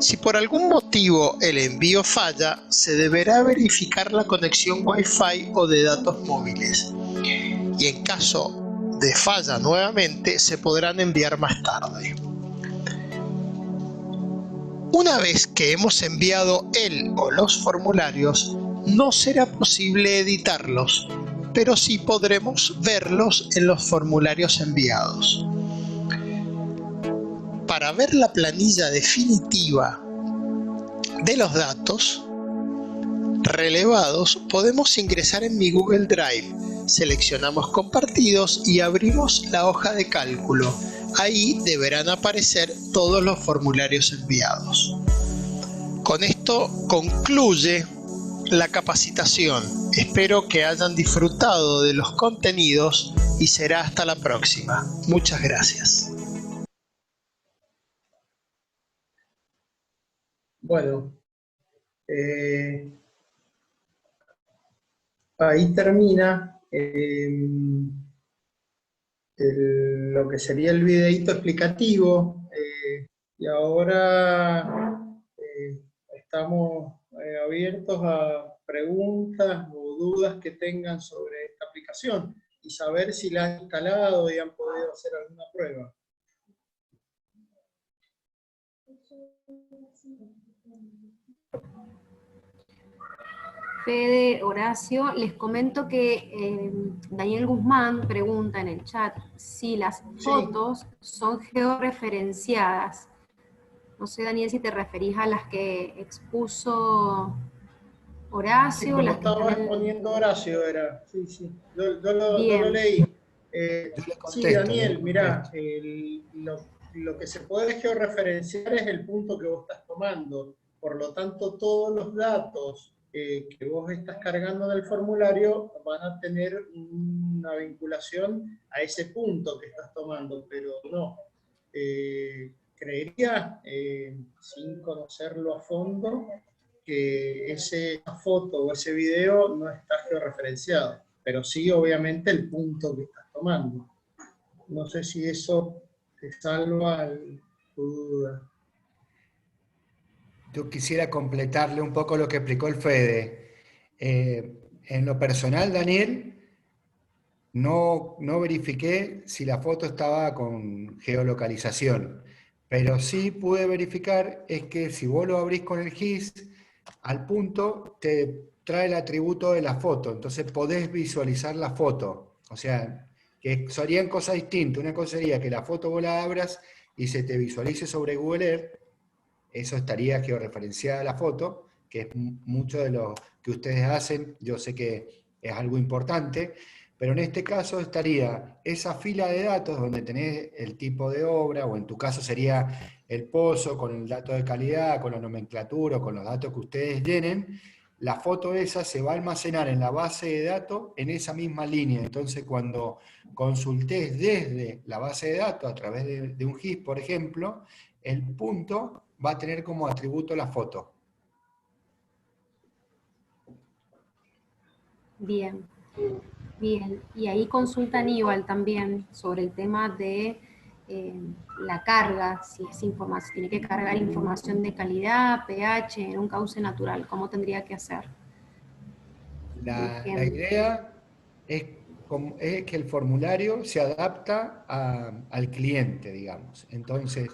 Si por algún motivo el envío falla, se deberá verificar la conexión Wi-Fi o de datos móviles. Y en caso de falla nuevamente, se podrán enviar más tarde. Una vez que hemos enviado el o los formularios, no será posible editarlos, pero sí podremos verlos en los formularios enviados. Para ver la planilla definitiva de los datos relevados, podemos ingresar en mi Google Drive, seleccionamos compartidos y abrimos la hoja de cálculo. Ahí deberán aparecer todos los formularios enviados. Con esto concluye la capacitación. Espero que hayan disfrutado de los contenidos y será hasta la próxima. Muchas gracias. Bueno, ahí termina lo que sería el videíto explicativo, y ahora estamos abiertos a preguntas o dudas que tengan sobre esta aplicación y saber si la han instalado y han podido hacer alguna prueba. Fede, Horacio, les comento que Daniel Guzmán pregunta en el chat si las fotos son georreferenciadas. No sé, Daniel, si te referís a las que expuso Horacio. Sí, como las que estaba están exponiendo Horacio era, sí, sí, yo lo leí. Sí, Daniel, mirá, lo que se puede georreferenciar es el punto que vos estás tomando. Por lo tanto, todos los datos que vos estás cargando en el formulario van a tener una vinculación a ese punto que estás tomando, pero no. Creería, sin conocerlo a fondo, que esa foto o ese video no está georreferenciado, pero sí, obviamente, el punto que estás tomando. No sé si eso te salva tu duda. Yo quisiera completarle un poco lo que explicó el Fede. En lo personal, Daniel, no verifiqué si la foto estaba con geolocalización, pero sí pude verificar es que si vos lo abrís con el GIS, al punto te trae el atributo de la foto, entonces podés visualizar la foto. O sea, que serían cosas distintas. Una cosa sería que la foto vos la abras y se te visualice sobre Google Earth. Eso estaría georreferenciada la foto, que es mucho de lo que ustedes hacen. Yo sé que es algo importante, pero en este caso estaría esa fila de datos donde tenés el tipo de obra, o en tu caso sería el pozo con el dato de calidad, con la nomenclatura, con los datos que ustedes llenen. La foto esa se va a almacenar en la base de datos en esa misma línea. Entonces, cuando consultés desde la base de datos a través de un GIS, por ejemplo, el punto va a tener como atributo la foto. Bien, bien. Y ahí consulta Aníbal también sobre el tema de la carga, si es información, tiene que cargar información de calidad, pH, en un cauce natural, ¿cómo tendría que hacer? La idea es que el formulario se adapta al cliente, digamos. Entonces,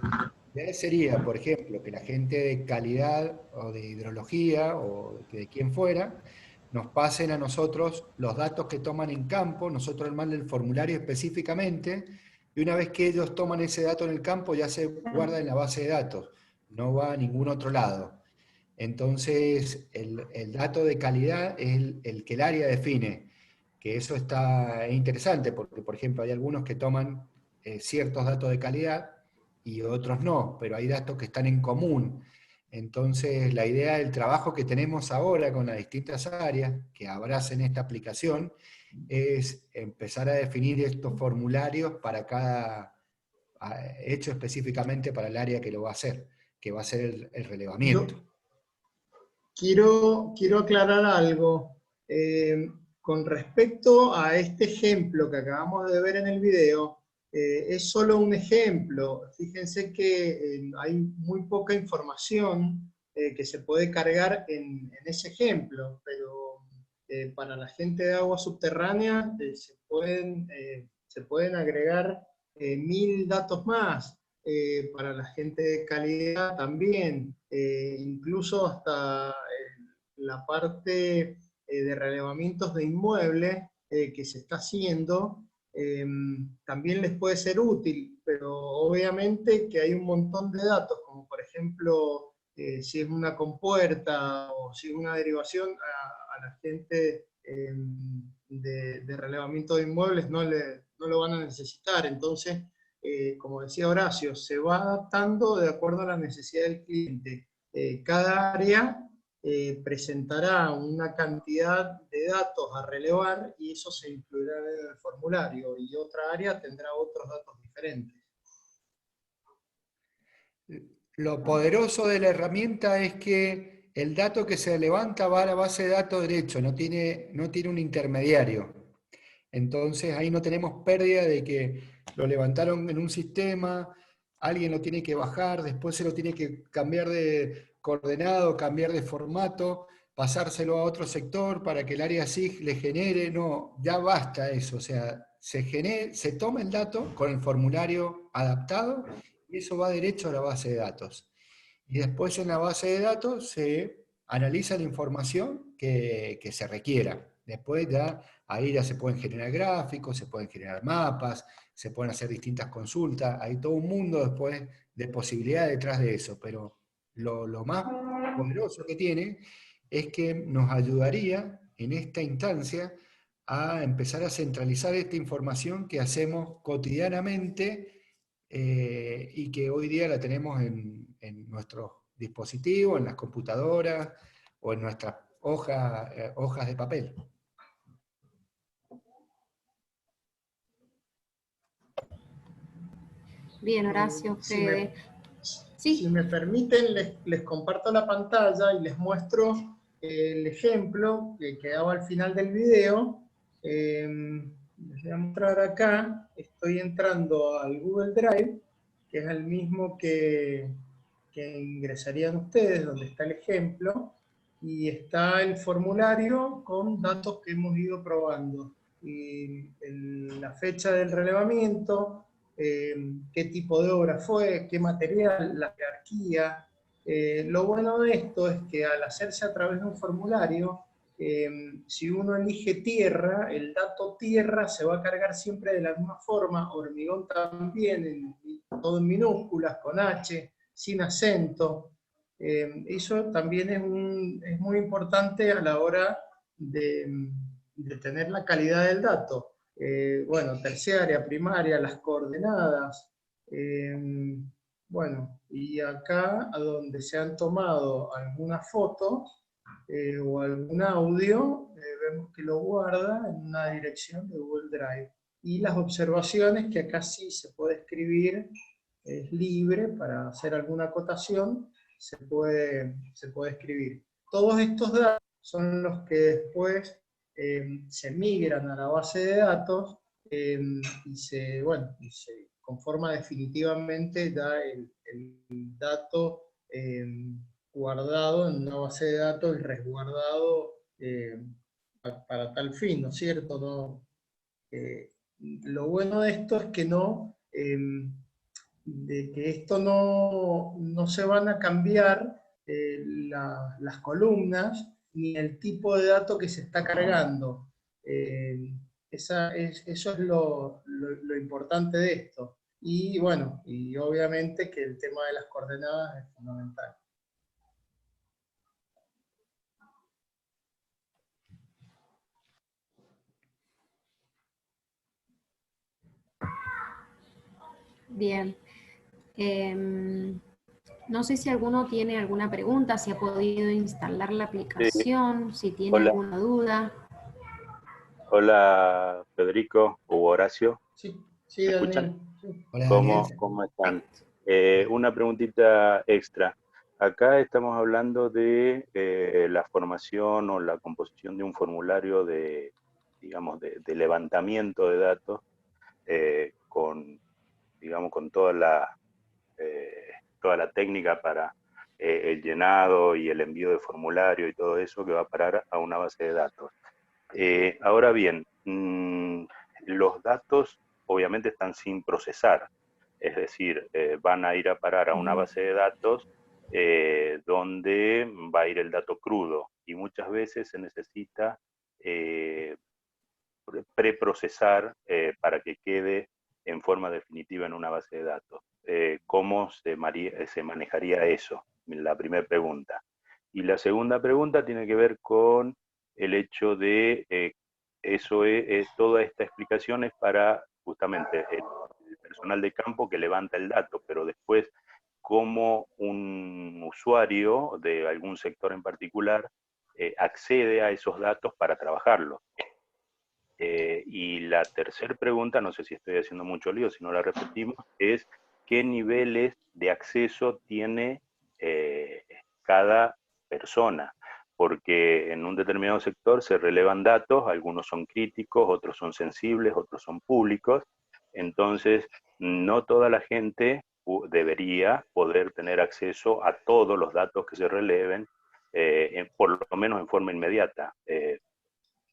la idea sería, por ejemplo, que la gente de calidad o de hidrología o de quien fuera, nos pasen a nosotros los datos que toman en campo, nosotros armando el formulario específicamente, y una vez que ellos toman ese dato en el campo, ya se guarda en la base de datos, no va a ningún otro lado. Entonces, el dato de calidad es el que el área define, que eso está interesante, porque, por ejemplo, hay algunos que toman ciertos datos de calidad y otros no, pero hay datos que están en común. Entonces, la idea del trabajo que tenemos ahora con las distintas áreas que abracen esta aplicación es empezar a definir estos formularios para hecho específicamente para el área que lo va a hacer, que va a ser el relevamiento. Quiero aclarar algo. Con respecto a este ejemplo que acabamos de ver en el video, es solo un ejemplo. Fíjense que hay muy poca información que se puede cargar en ese ejemplo, pero para la gente de agua subterránea se pueden agregar 1000 datos más. Para la gente de calidad también, incluso hasta la parte de relevamientos de inmuebles que se está haciendo, también les puede ser útil, pero obviamente que hay un montón de datos, como por ejemplo, si es una compuerta o si es una derivación, a la gente de relevamiento de inmuebles no lo van a necesitar. Entonces, como decía Horacio, se va adaptando de acuerdo a la necesidad del cliente. Cada área presentará una cantidad de datos a relevar y eso se incluirá en el formulario, y otra área tendrá otros datos diferentes. Lo poderoso de la herramienta es que el dato que se levanta va a la base de datos derecho, no tiene un intermediario. Entonces ahí no tenemos pérdida de que lo levantaron en un sistema, alguien lo tiene que bajar, después se lo tiene que cambiar de coordenado, cambiar de formato, pasárselo a otro sector para que el área SIG le genere. No, ya basta eso. O sea, se toma el dato con el formulario adaptado y eso va derecho a la base de datos. Y después en la base de datos se analiza la información que se requiera. Después ya, ahí ya se pueden generar gráficos, se pueden generar mapas, se pueden hacer distintas consultas, hay todo un mundo después de posibilidades detrás de eso, pero lo más poderoso que tiene es que nos ayudaría en esta instancia a empezar a centralizar esta información que hacemos cotidianamente y que hoy día la tenemos en nuestros dispositivos, en las computadoras o en nuestras hojas de papel. Bien, Horacio, Fede. Si me permiten, les comparto la pantalla y les muestro el ejemplo que quedaba al final del video. Les voy a mostrar acá. Estoy entrando al Google Drive, que es el mismo que ingresarían ustedes, donde está el ejemplo, y está el formulario con datos que hemos ido probando. Y la fecha del relevamiento, qué tipo de obra fue, qué material, la jerarquía. Lo bueno de esto es que al hacerse a través de un formulario, si uno elige tierra, el dato tierra se va a cargar siempre de la misma forma, hormigón también, todo en minúsculas, con H, sin acento. Eso también es muy importante a la hora de tener la calidad del dato. Bueno, terciaria, primaria, las coordenadas. Bueno, y acá a donde se han tomado algunas fotos o algún audio, vemos que lo guarda en una dirección de Google Drive. Y las observaciones, que acá sí se puede escribir, es libre para hacer alguna acotación, se puede escribir. Todos estos datos son los que después se migran a la base de datos y se conforma definitivamente ya el dato guardado en una base de datos y resguardado para tal fin, ¿no es cierto? ¿No? Lo bueno de esto es que de que esto no se van a cambiar las columnas ni el tipo de dato que se está cargando. Eso es lo importante de esto. Y bueno, y obviamente que el tema de las coordenadas es fundamental. Bien. No sé si alguno tiene alguna pregunta, si ha podido instalar la aplicación, si tiene Hola. alguna duda. Hola, Federico o Horacio. Sí, ¿Me Daniel. escuchan? Sí. Hola, ¿Cómo están? Una preguntita extra. Acá estamos hablando de la formación o la composición de un formulario de, digamos, de levantamiento de datos digamos, con toda la técnica para el llenado y el envío de formulario y todo eso, que va a parar a una base de datos. Ahora bien, los datos obviamente están sin procesar, es decir, van a ir a parar a una base de datos donde va a ir el dato crudo, y muchas veces se necesita preprocesar para que quede en forma definitiva en una base de datos. ¿Cómo se manejaría eso? La primera pregunta. Y la segunda pregunta tiene que ver con el hecho de, toda esta explicación es para justamente el personal de campo que levanta el dato, pero después cómo un usuario de algún sector en particular accede a esos datos para trabajarlos. Y la tercera pregunta, no sé si estoy haciendo mucho lío, si no la repetimos, es qué niveles de acceso tiene cada persona, porque en un determinado sector se relevan datos, algunos son críticos, otros son sensibles, otros son públicos, entonces no toda la gente debería poder tener acceso a todos los datos que se releven, por lo menos en forma inmediata.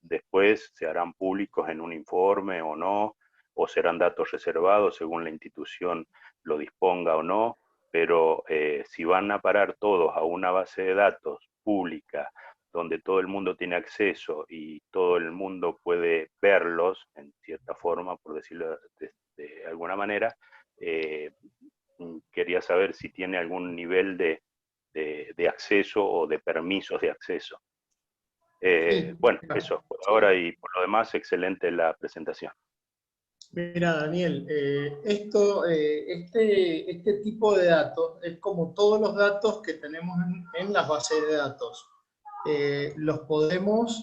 Después se harán públicos en un informe o no, o serán datos reservados según la institución lo disponga o no, pero si van a parar todos a una base de datos pública, donde todo el mundo tiene acceso y todo el mundo puede verlos, en cierta forma, por decirlo de alguna manera, quería saber si tiene algún nivel de acceso o de permisos de acceso. Bueno, eso por ahora, y por lo demás, excelente la presentación. Mira, Daniel, este tipo de datos es como todos los datos que tenemos en las bases de datos. Los podemos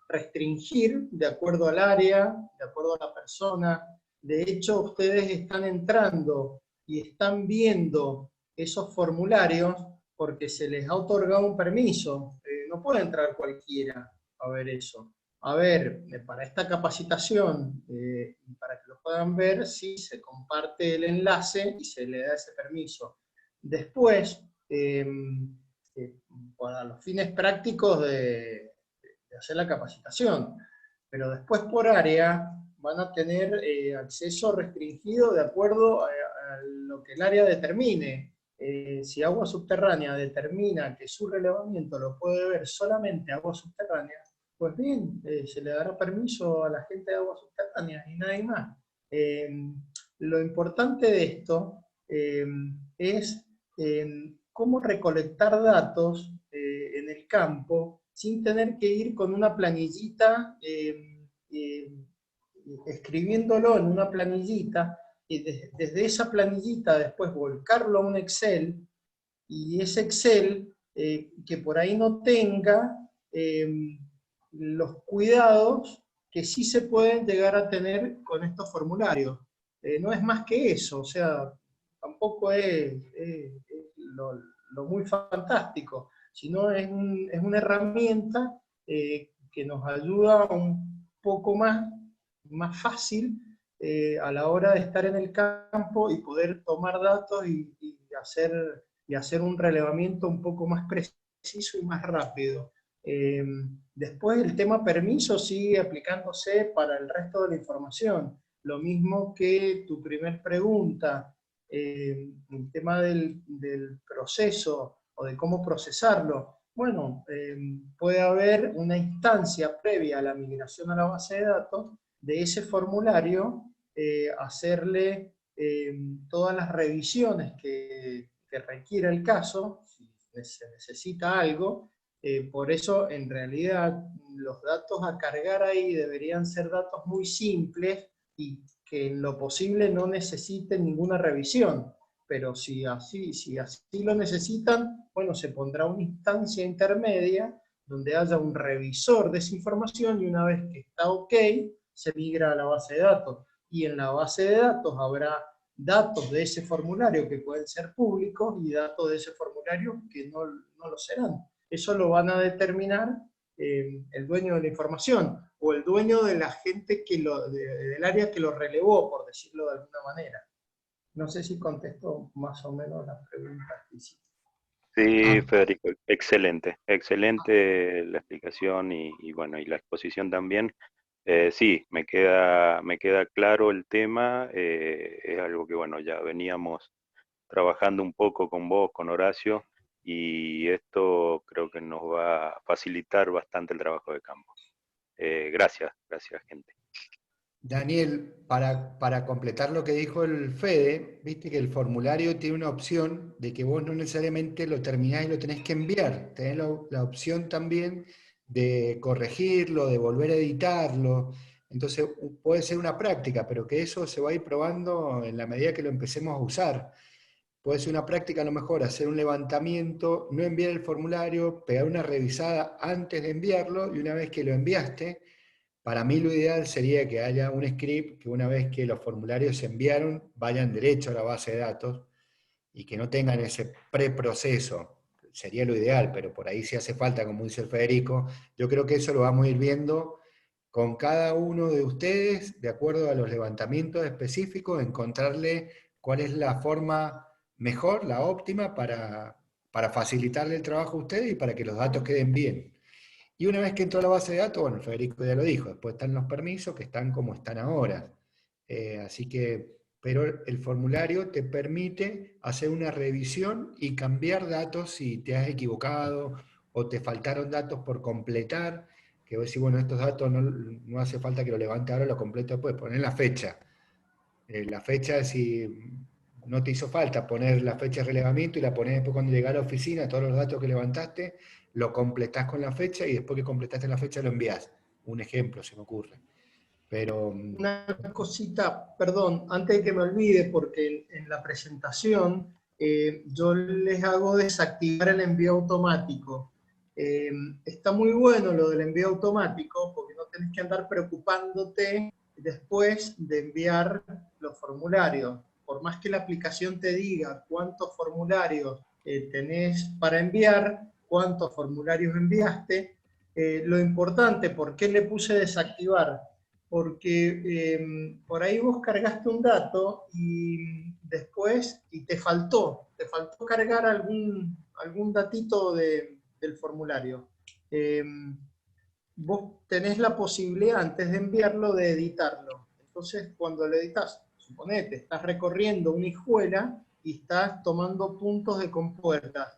restringir de acuerdo al área, de acuerdo a la persona. De hecho, ustedes están entrando y están viendo esos formularios porque se les ha otorgado un permiso. No puede entrar cualquiera a ver eso. A ver, para esta capacitación, para que lo puedan ver, sí se comparte el enlace y se le da ese permiso. Después, para los fines prácticos de hacer la capacitación, pero después por área van a tener acceso restringido de acuerdo a lo que el área determine. Si agua subterránea determina que su relevamiento lo puede ver solamente agua subterránea, pues bien, se le dará permiso a la gente de aguas subterráneas y nadie más. Lo importante de esto es cómo recolectar datos en el campo sin tener que ir con una planillita, escribiéndolo en una planillita, y desde esa planillita después volcarlo a un Excel, y ese Excel que por ahí no tenga los cuidados que sí se pueden llegar a tener con estos formularios. No es más que eso, o sea, tampoco es lo muy fantástico, sino es una herramienta que nos ayuda un poco más fácil a la hora de estar en el campo y poder tomar datos y hacer un relevamiento un poco más preciso y más rápido. Después el tema permiso sigue aplicándose para el resto de la información. Lo mismo que tu primer pregunta, el tema del proceso o de cómo procesarlo. Bueno, puede haber una instancia previa a la migración a la base de datos de ese formulario, hacerle todas las revisiones que requiera el caso, si se necesita algo. Por eso, en realidad, los datos a cargar ahí deberían ser datos muy simples y que en lo posible no necesiten ninguna revisión. Pero si así lo necesitan, bueno, se pondrá una instancia intermedia donde haya un revisor de esa información y una vez que está ok, se migra a la base de datos. Y en la base de datos habrá datos de ese formulario que pueden ser públicos y datos de ese formulario que no lo serán. Eso lo van a determinar el dueño de la información, o el dueño de la gente del área que lo relevó, por decirlo de alguna manera. No sé si contesto más o menos las preguntas que hiciste. Sí, Federico, excelente, excelente la explicación y bueno, y la exposición también. Sí, me queda claro el tema, es algo que bueno, ya veníamos trabajando un poco con vos, con Horacio, y esto creo que nos va a facilitar bastante el trabajo de campo. Gracias, gente. Daniel, para completar lo que dijo el Fede, viste que el formulario tiene una opción de que vos no necesariamente lo terminás y lo tenés que enviar. Tenés la opción también de corregirlo, de volver a editarlo. Entonces puede ser una práctica, pero que eso se va a ir probando en la medida que lo empecemos a usar. Puede ser una práctica a lo mejor hacer un levantamiento, no enviar el formulario, pegar una revisada antes de enviarlo y una vez que lo enviaste, para mí lo ideal sería que haya un script que una vez que los formularios se enviaron, vayan derecho a la base de datos y que no tengan ese preproceso. Sería lo ideal, pero por ahí si hace falta, como dice el Federico, yo creo que eso lo vamos a ir viendo con cada uno de ustedes, de acuerdo a los levantamientos específicos, encontrarle cuál es la forma mejor, la óptima para facilitarle el trabajo a ustedes y para que los datos queden bien. Y una vez que entró a la base de datos, bueno, Federico ya lo dijo, después están los permisos que están como están ahora. Así que, pero el formulario te permite hacer una revisión y cambiar datos si te has equivocado o te faltaron datos por completar, que vos decís, bueno, estos datos no hace falta que lo levante ahora, lo completo después, poner la fecha. La fecha, si no te hizo falta poner la fecha de relevamiento y la pones después cuando llegás a la oficina, todos los datos que levantaste, lo completás con la fecha y después que completaste la fecha lo envías. Un ejemplo se me ocurre. Pero Una cosita, perdón, antes de que me olvide, porque en la presentación yo les hago desactivar el envío automático. Está muy bueno lo del envío automático, porque no tenés que andar preocupándote después de enviar los formularios. Por más que la aplicación te diga cuántos formularios tenés para enviar, cuántos formularios enviaste, lo importante, ¿por qué le puse desactivar? Porque por ahí vos cargaste un dato y después te faltó cargar algún datito del formulario. Vos tenés la posibilidad antes de enviarlo de editarlo. Entonces cuando lo editas, suponete, estás recorriendo una hijuela y estás tomando puntos de compuerta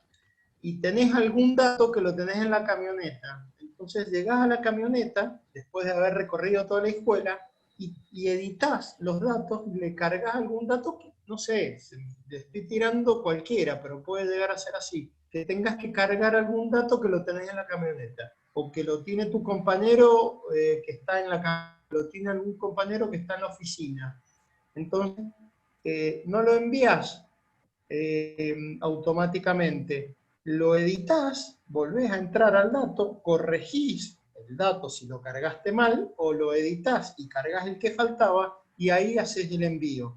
y tenés algún dato que lo tenés en la camioneta. Entonces llegás a la camioneta, después de haber recorrido toda la escuela, y editas los datos, le cargas algún dato que, no sé, le estoy tirando cualquiera, pero puede llegar a ser así, que tengas que cargar algún dato que lo tenés en la camioneta, o que lo tiene tu compañero que está en la camioneta, lo tiene algún compañero que está en la oficina. Entonces, no lo envías automáticamente. Lo editas, volvés a entrar al dato, corregís el dato si lo cargaste mal, o lo editas y cargas el que faltaba, y ahí haces el envío.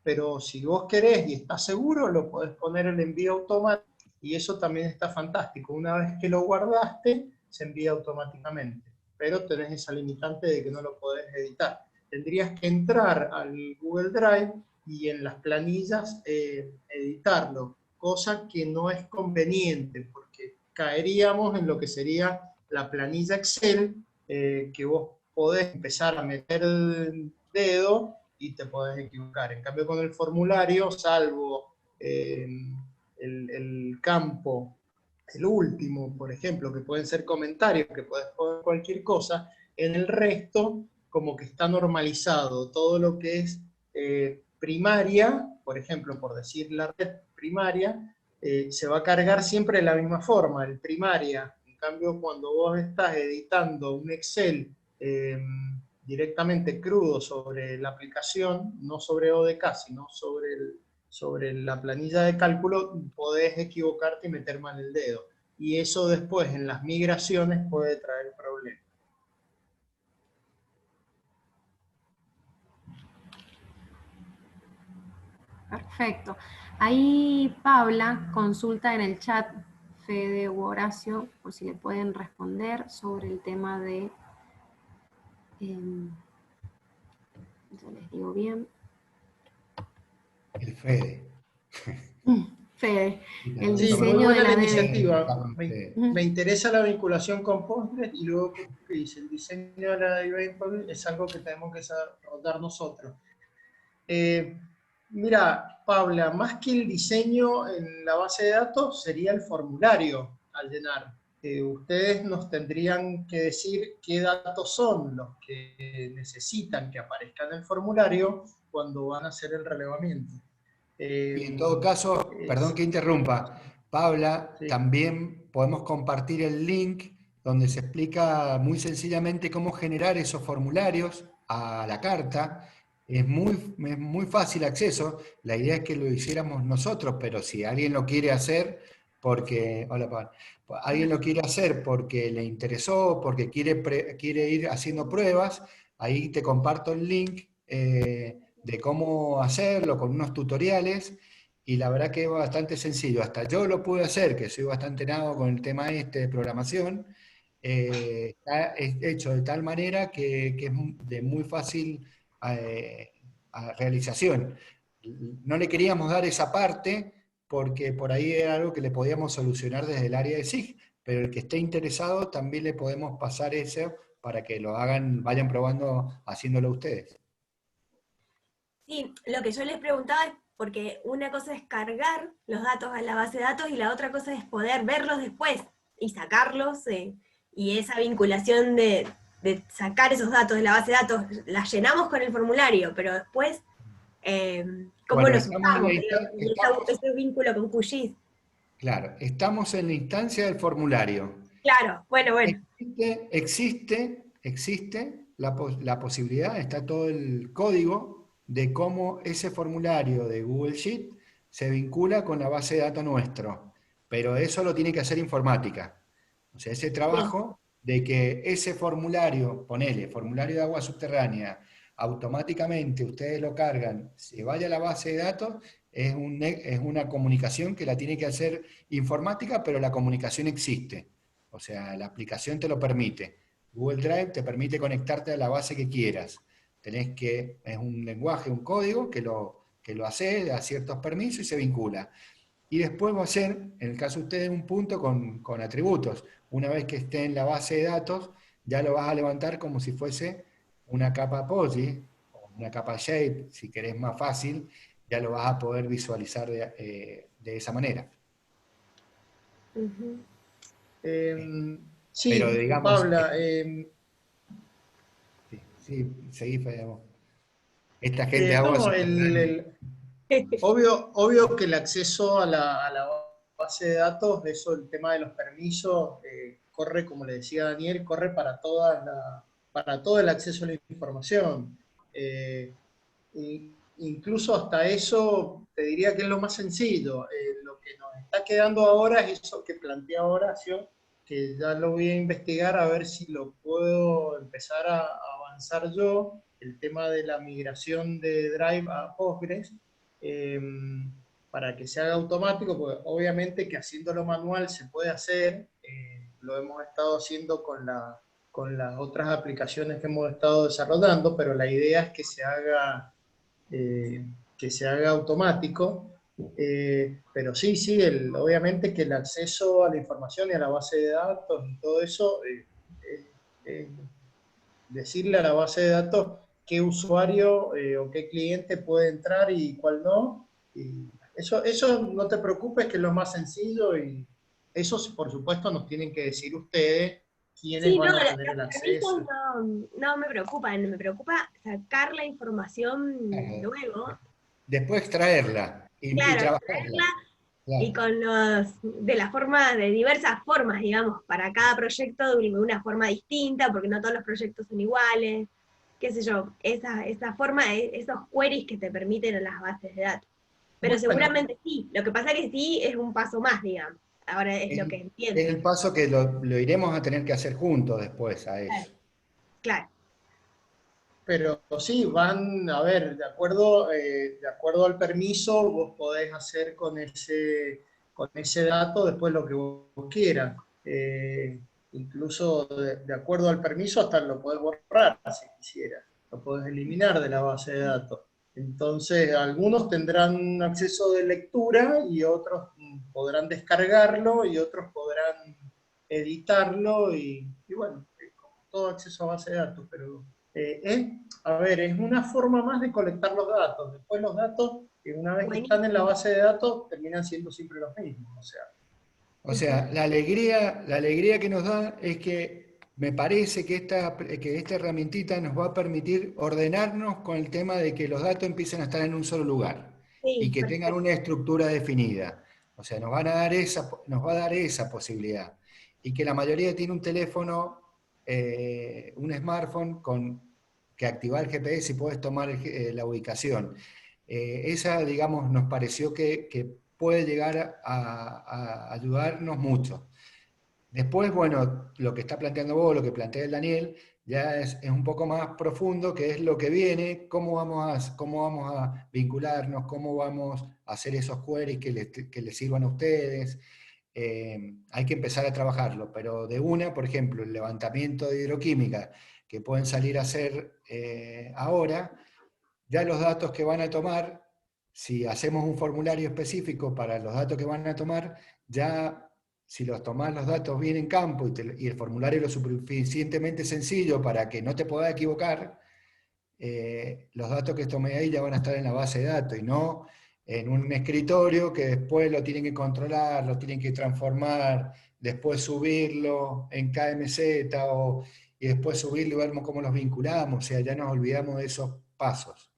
Pero si vos querés y estás seguro, lo podés poner el envío automático, y eso también está fantástico. Una vez que lo guardaste, se envía automáticamente. Pero tenés esa limitante de que no lo podés editar. Tendrías que entrar al Google Drive y en las planillas editarlo, cosa que no es conveniente porque caeríamos en lo que sería la planilla Excel, que vos podés empezar a meter el dedo y te podés equivocar. En cambio con el formulario, salvo el campo, el último, por ejemplo, que pueden ser comentarios, que podés poner cualquier cosa, en el resto como que está normalizado todo lo que es primaria, por ejemplo, por decir la red primaria, se va a cargar siempre de la misma forma, el primaria. En cambio, cuando vos estás editando un Excel directamente crudo sobre la aplicación, no sobre ODK, sino sobre la planilla de cálculo, podés equivocarte y meter mal el dedo. Y eso después en las migraciones puede traer problemas. Perfecto. Ahí Paula consulta en el chat, Fede u Horacio, por si le pueden responder sobre el tema de, ya les digo bien. El Fede. Fede, el Sí, muy diseño de buena la la DB. iniciativa. Fede. Me interesa la vinculación con Postgres y luego que dice el diseño de la DB en Postgres es algo que tenemos que rodar nosotros. Mira, Paula, más que el diseño en la base de datos sería el formulario al llenar. Ustedes nos tendrían que decir qué datos son los que necesitan que aparezcan en el formulario cuando van a hacer el relevamiento. Y en todo caso, perdón que interrumpa, Paula, Sí. también podemos compartir el link donde se explica muy sencillamente cómo generar esos formularios a la carta. Es muy fácil acceso. La idea es que lo hiciéramos nosotros, pero si alguien lo quiere hacer porque, hola Paula, alguien lo quiere hacer porque le interesó, porque quiere ir haciendo pruebas, ahí te comparto el link de cómo hacerlo con unos tutoriales. Y la verdad que es bastante sencillo. Hasta yo lo pude hacer, que soy bastante nado con el tema este de programación. Está hecho de tal manera que es de muy fácil realización. No le queríamos dar esa parte porque por ahí era algo que le podíamos solucionar desde el área de SIG, pero el que esté interesado también le podemos pasar eso para que lo hagan, vayan probando haciéndolo ustedes. Sí, lo que yo les preguntaba es porque una cosa es cargar los datos a la base de datos y la otra cosa es poder verlos después y sacarlos, y esa vinculación de sacar esos datos de la base de datos, la llenamos con el formulario, pero después, ¿cómo Bueno, los usamos? Ese vínculo con QGIS. Claro, estamos en la instancia del formulario. Claro, bueno. Existe la posibilidad, está todo el código de cómo ese formulario de Google Sheet se vincula con la base de datos nuestro, pero eso lo tiene que hacer informática. O sea, ese trabajo de que ese formulario, ponele, formulario de agua subterránea, automáticamente ustedes lo cargan, se vaya a la base de datos, es una comunicación que la tiene que hacer informática, pero la comunicación existe. O sea, la aplicación te lo permite. Google Drive te permite conectarte a la base que quieras. Es un lenguaje, un código que lo hace, da ciertos permisos y se vincula. Y después va a ser, en el caso de ustedes, un punto con atributos. Una vez que esté en la base de datos, ya lo vas a levantar como si fuese una capa POSI, o una capa Shape, si querés más fácil, ya lo vas a poder visualizar de esa manera. Sí, pero digamos, Paula. sí, seguí, Fede, vos. Esta gente de agua No, obvio que el acceso a la base de datos, eso, el tema de los permisos, corre, como le decía Daniel, corre para todo el acceso a la información. Incluso hasta eso te diría que es lo más sencillo. Lo que nos está quedando ahora es eso que plantea Horacio, que ya lo voy a investigar a ver si lo puedo empezar a avanzar yo, el tema de la migración de Drive a Postgres, para que se haga automático, porque obviamente que haciéndolo manual se puede hacer, lo hemos estado haciendo con las otras aplicaciones que hemos estado desarrollando, pero la idea es que se haga automático. Pero sí, obviamente que el acceso a la información y a la base de datos y todo eso, decirle a la base de datos qué usuario o qué cliente puede entrar y cuál no. Y eso no te preocupes, que es lo más sencillo, y eso por supuesto nos tienen que decir ustedes quiénes van a tener el acceso. No me preocupan, me preocupa sacar la información luego. Después extraerla y Claro, trabajarla. y con de diversas formas, digamos, para cada proyecto de una forma distinta, porque no todos los proyectos son iguales, qué sé yo, esa forma, esos queries que te permiten en las bases de datos. Pero seguramente sí, lo que pasa es que sí es un paso más, digamos, ahora es lo que entiendo. Es el paso que lo iremos a tener que hacer juntos después a eso. Claro. Pero sí, van, a ver, de acuerdo al permiso, vos podés hacer con ese con ese dato después lo que vos quieras. Incluso de acuerdo al permiso hasta lo podés borrar si quisieras, lo podés eliminar de la base de datos. Entonces algunos tendrán acceso de lectura y otros podrán descargarlo y otros podrán editarlo y bueno, todo acceso a base de datos, pero a ver, es una forma más de colectar los datos. Después los datos, una vez que están en la base de datos, terminan siendo siempre los mismos. O sea, la alegría que nos da es que me parece que esta herramientita nos va a permitir ordenarnos con el tema de que los datos empiecen a estar en un solo lugar y que tengan una estructura definida. O sea, nos va a dar esa posibilidad. Y que la mayoría tiene un teléfono, un smartphone que activa el GPS y puedes tomar la ubicación. Esa, digamos, nos pareció que puede llegar a ayudarnos mucho. Después, bueno, lo que está planteando vos, lo que plantea el Daniel, ya es un poco más profundo, que es lo que viene, cómo vamos a vincularnos, cómo vamos a hacer esos queries que les sirvan a ustedes. Hay que empezar a trabajarlo, pero de una, por ejemplo, el levantamiento de hidroquímica que pueden salir a hacer ahora, ya los datos que van a tomar, si hacemos un formulario específico para los datos que van a tomar, ya si los tomás los datos bien en campo y el formulario es lo suficientemente sencillo para que no te puedas equivocar, los datos que tomé ahí ya van a estar en la base de datos y no en un escritorio que después lo tienen que controlar, lo tienen que transformar, después subirlo en KMZ y después subirlo y ver cómo los vinculamos. O sea, ya nos olvidamos de esos pasos.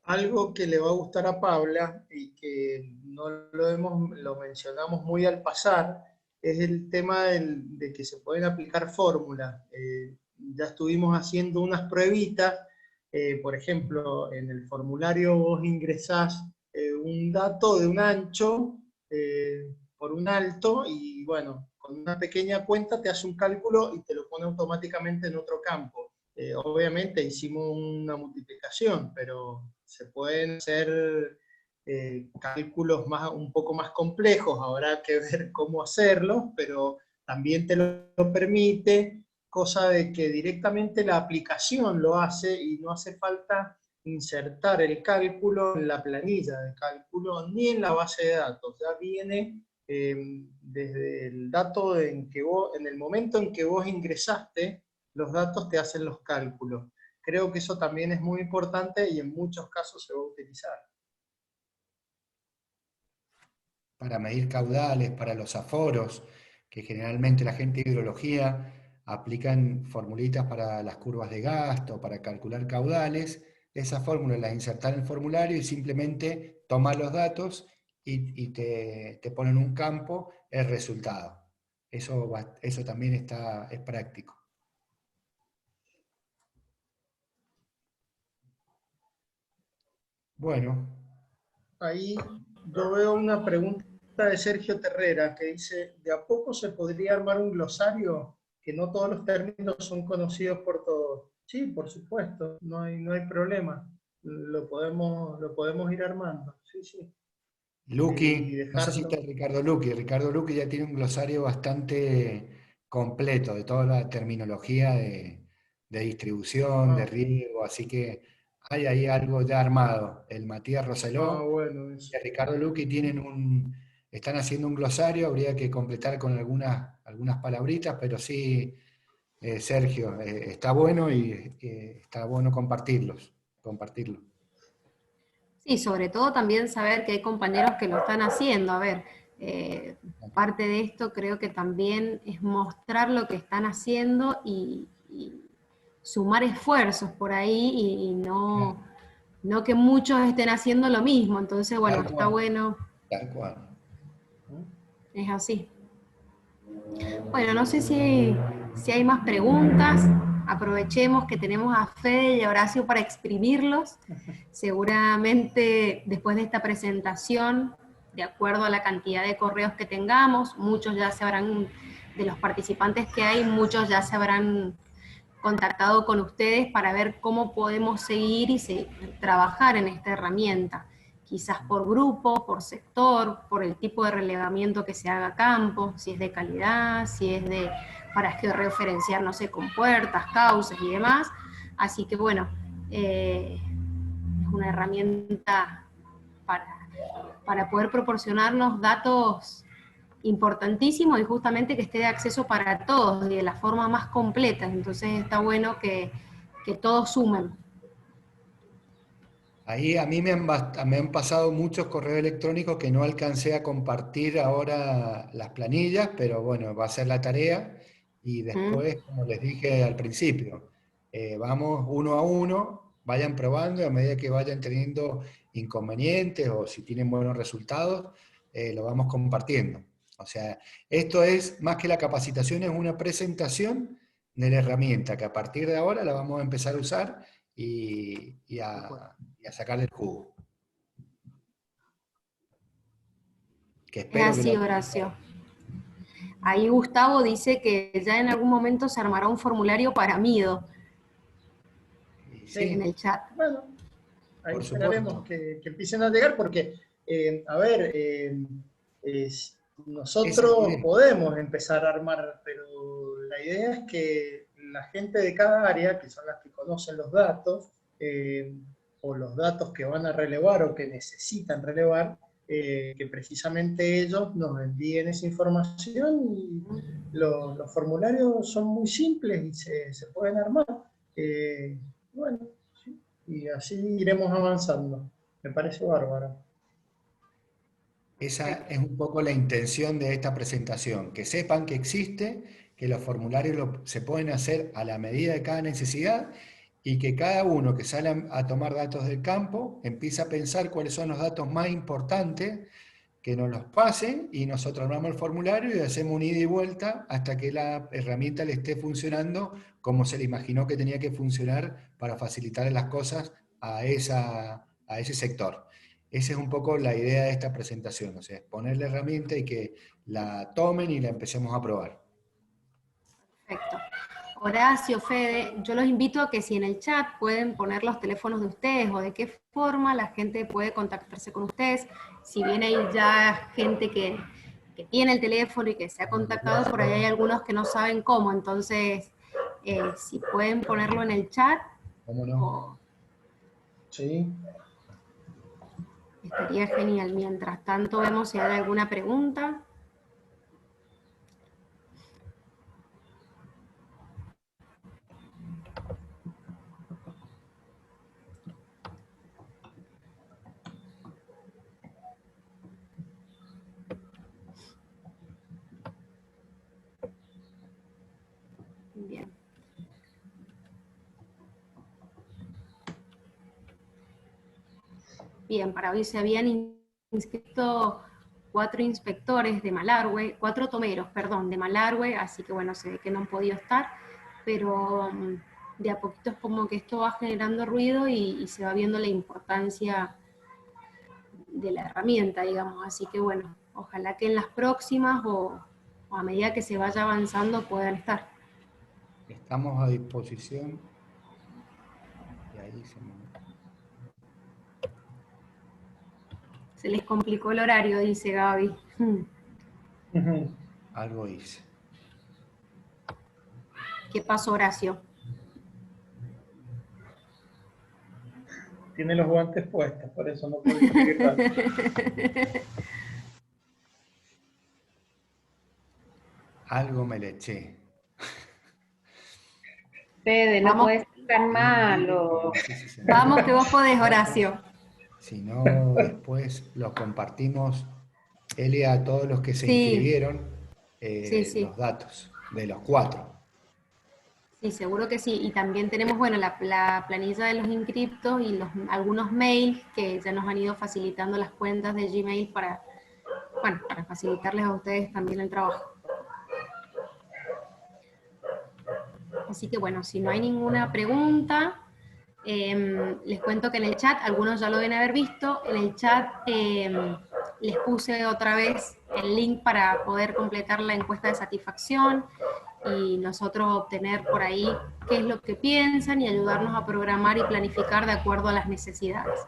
Algo que le va a gustar a Paula y que no lo mencionamos muy al pasar es el tema de que se pueden aplicar fórmulas. Ya estuvimos haciendo unas pruebitas, por ejemplo, en el formulario vos ingresás un dato de un ancho por un alto y bueno, con una pequeña cuenta te hace un cálculo y te lo pone automáticamente en otro campo. Obviamente hicimos una multiplicación, pero se pueden hacer cálculos un poco más complejos, habrá que ver cómo hacerlos, pero también te lo permite, cosa de que directamente la aplicación lo hace y no hace falta insertar el cálculo en la planilla de cálculo ni en la base de datos, ya viene desde el dato en el momento en que vos ingresaste los datos te hacen los cálculos. Creo que eso también es muy importante y en muchos casos se va a utilizar. Para medir caudales, para los aforos, que generalmente la gente de hidrología aplican formulitas para las curvas de gasto, para calcular caudales, esas fórmulas las insertan en el formulario y simplemente toman los datos y te ponen en un campo el resultado. Eso también es práctico. Bueno. Ahí yo veo una pregunta de Sergio Terrera que dice, ¿de a poco se podría armar un glosario que no todos los términos son conocidos por todos? Sí, por supuesto, no hay problema. Lo podemos ir armando. Sí, sí. Luqui, no sé si está Ricardo Luqui. Ricardo Luqui ya tiene un glosario bastante completo de toda la terminología de distribución, de riego, así que hay ahí algo ya armado. El Matías Roseló bueno, y el Ricardo Luqui están haciendo un glosario, habría que completar con algunas palabritas, pero sí, Sergio, está bueno y está bueno compartirlo. Sí, sobre todo también saber que hay compañeros que lo están haciendo. A ver, parte de esto creo que también es mostrar lo que están haciendo y sumar esfuerzos por ahí y no que muchos estén haciendo lo mismo. Entonces, bueno, está bueno. Tal cual. Es así. Bueno, no sé si hay más preguntas. Aprovechemos que tenemos a Fede y a Horacio para exprimirlos. Seguramente después de esta presentación, de acuerdo a la cantidad de correos que tengamos, de los participantes que hay, muchos ya se habrán contactado con ustedes para ver cómo podemos seguir y trabajar en esta herramienta, quizás por grupo, por sector, por el tipo de relevamiento que se haga a campo, si es de calidad, si es de para georreferenciar, no sé, con puertas, causas y demás. Así que bueno, es una herramienta para poder proporcionarnos datos importantísimos y justamente que esté de acceso para todos y de la forma más completa. Entonces está bueno que todos sumen. Ahí a mí me han pasado muchos correos electrónicos que no alcancé a compartir ahora las planillas, pero bueno, va a ser la tarea. Y después, como les dije al principio, vamos uno a uno, vayan probando y a medida que vayan teniendo inconvenientes o si tienen buenos resultados, lo vamos compartiendo. O sea, esto es, más que la capacitación, es una presentación de la herramienta que a partir de ahora la vamos a empezar a usar y a sacarle el jugo. Es así, Horacio. Ahí Gustavo dice que ya en algún momento se armará un formulario para Mido. Sí. En el chat. Bueno, ahí esperaremos que empiecen a llegar porque, nosotros podemos empezar a armar, pero la idea es que la gente de cada área, que son las que conocen los datos, o los datos que van a relevar o que necesitan relevar, que precisamente ellos nos envíen esa información y los formularios son muy simples y se pueden armar. Bueno, sí, y así iremos avanzando. Me parece bárbaro. Esa es un poco la intención de esta presentación, que sepan que existe, que los formularios se pueden hacer a la medida de cada necesidad y que cada uno que sale a tomar datos del campo empieza a pensar cuáles son los datos más importantes, que nos los pasen y nosotros armamos el formulario y hacemos un ida y vuelta hasta que la herramienta le esté funcionando como se le imaginó que tenía que funcionar para facilitar las cosas a ese sector. Esa es un poco la idea de esta presentación, o sea, poner la herramienta y que la tomen y la empecemos a probar. Perfecto. Horacio, Fede, yo los invito a que si en el chat pueden poner los teléfonos de ustedes o de qué forma la gente puede contactarse con ustedes. Si bien hay ya gente que tiene el teléfono y que se ha contactado, por ahí hay algunos que no saben cómo, entonces si pueden ponerlo en el chat. ¿Cómo no? Sí. Estaría genial. Mientras tanto vemos si hay alguna pregunta. Bien. Bien, para hoy se habían inscrito 4 inspectores de Malargüe, 4 tomeros, perdón, de Malargüe, así que bueno, se ve que no han podido estar, pero de a poquito es como que esto va generando ruido y se va viendo la importancia de la herramienta, digamos, así que bueno, ojalá que en las próximas o a medida que se vaya avanzando puedan estar. Estamos a disposición. Y ahí se les complicó el horario, dice Gaby. Algo hice. ¿Qué pasó, Horacio? Tiene los guantes puestos, por eso no puede escribir tanto. Algo me le eché. Fede, no puedes ser tan malo. Vamos que vos podés, Horacio. Si no, después los compartimos, Elia, a todos los que se inscribieron, los datos de los 4. Sí, seguro que sí. Y también tenemos, bueno, la planilla de los inscriptos y algunos mails que ya nos han ido facilitando las cuentas de Gmail para facilitarles a ustedes también el trabajo. Así que bueno, si no hay ninguna pregunta, les cuento que en el chat, algunos ya lo deben haber visto, en el chat les puse otra vez el link para poder completar la encuesta de satisfacción y nosotros obtener por ahí qué es lo que piensan y ayudarnos a programar y planificar de acuerdo a las necesidades.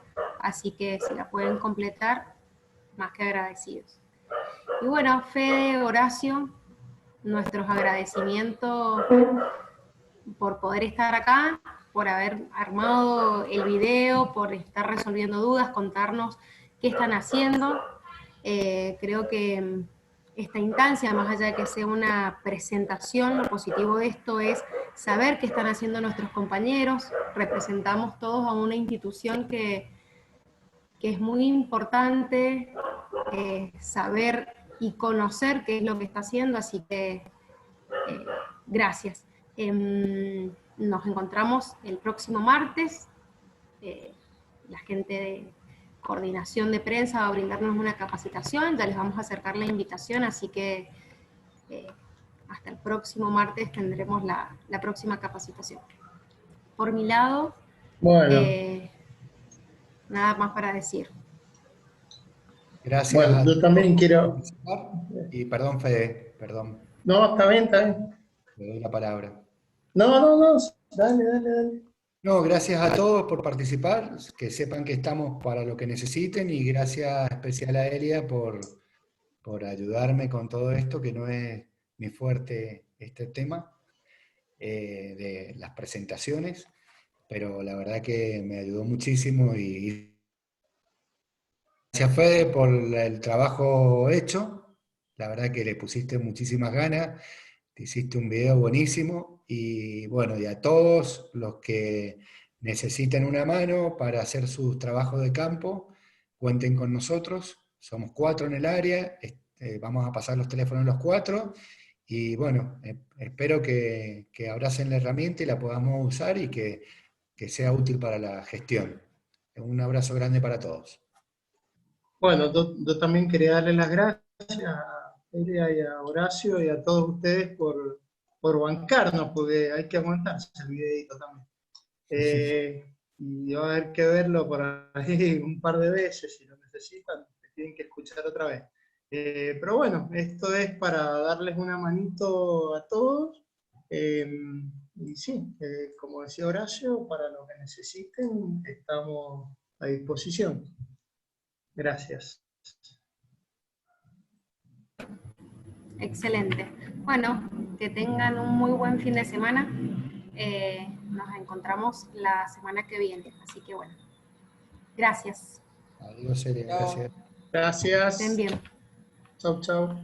así que si la pueden completar, más que agradecidos. Y bueno, Fede, Horacio, nuestros agradecimientos por poder estar acá, por haber armado el video, por estar resolviendo dudas, contarnos qué están haciendo. Creo que esta instancia, más allá de que sea una presentación, lo positivo de esto es saber qué están haciendo nuestros compañeros. Representamos todos a una institución que es muy importante saber y conocer qué es lo que está haciendo, así que gracias. Nos encontramos el próximo martes. La gente de coordinación de prensa va a brindarnos una capacitación, ya les vamos a acercar la invitación, así que hasta el próximo martes tendremos la próxima capacitación. Por mi lado, Bueno, nada más para decir. Gracias bueno, a yo todos también por quiero... participar. Y perdón, Fede, perdón, No, está bien, está bien. le doy la palabra. No, dale, dale, dale. No, gracias a todos por participar, que sepan que estamos para lo que necesiten, y gracias especial a Elia por ayudarme con todo esto, que no es mi fuerte este tema de las presentaciones, pero la verdad que me ayudó muchísimo, y gracias, Fede, por el trabajo hecho. La verdad que le pusiste muchísimas ganas, te hiciste un video buenísimo, y bueno, y a todos los que necesiten una mano para hacer sus trabajos de campo, cuenten con nosotros. Somos 4 en el área, vamos a pasar los teléfonos los 4, y bueno, espero que abracen la herramienta y la podamos usar, y que sea útil para la gestión. Un abrazo grande para todos. Bueno, yo también quería darle las gracias a Elia y a Horacio y a todos ustedes por bancarnos, porque hay que aguantarse el videito también. Y va a haber que verlo por ahí un par de veces, si lo necesitan, tienen que escuchar otra vez. Pero bueno, esto es para darles una manito a todos. Y sí, como decía Horacio, para lo que necesiten, estamos a disposición. Gracias. Excelente. Bueno, que tengan un muy buen fin de semana. Nos encontramos la semana que viene. Así que bueno, gracias. Adiós, Elia, gracias. Gracias. Estén bien. Chau, chau.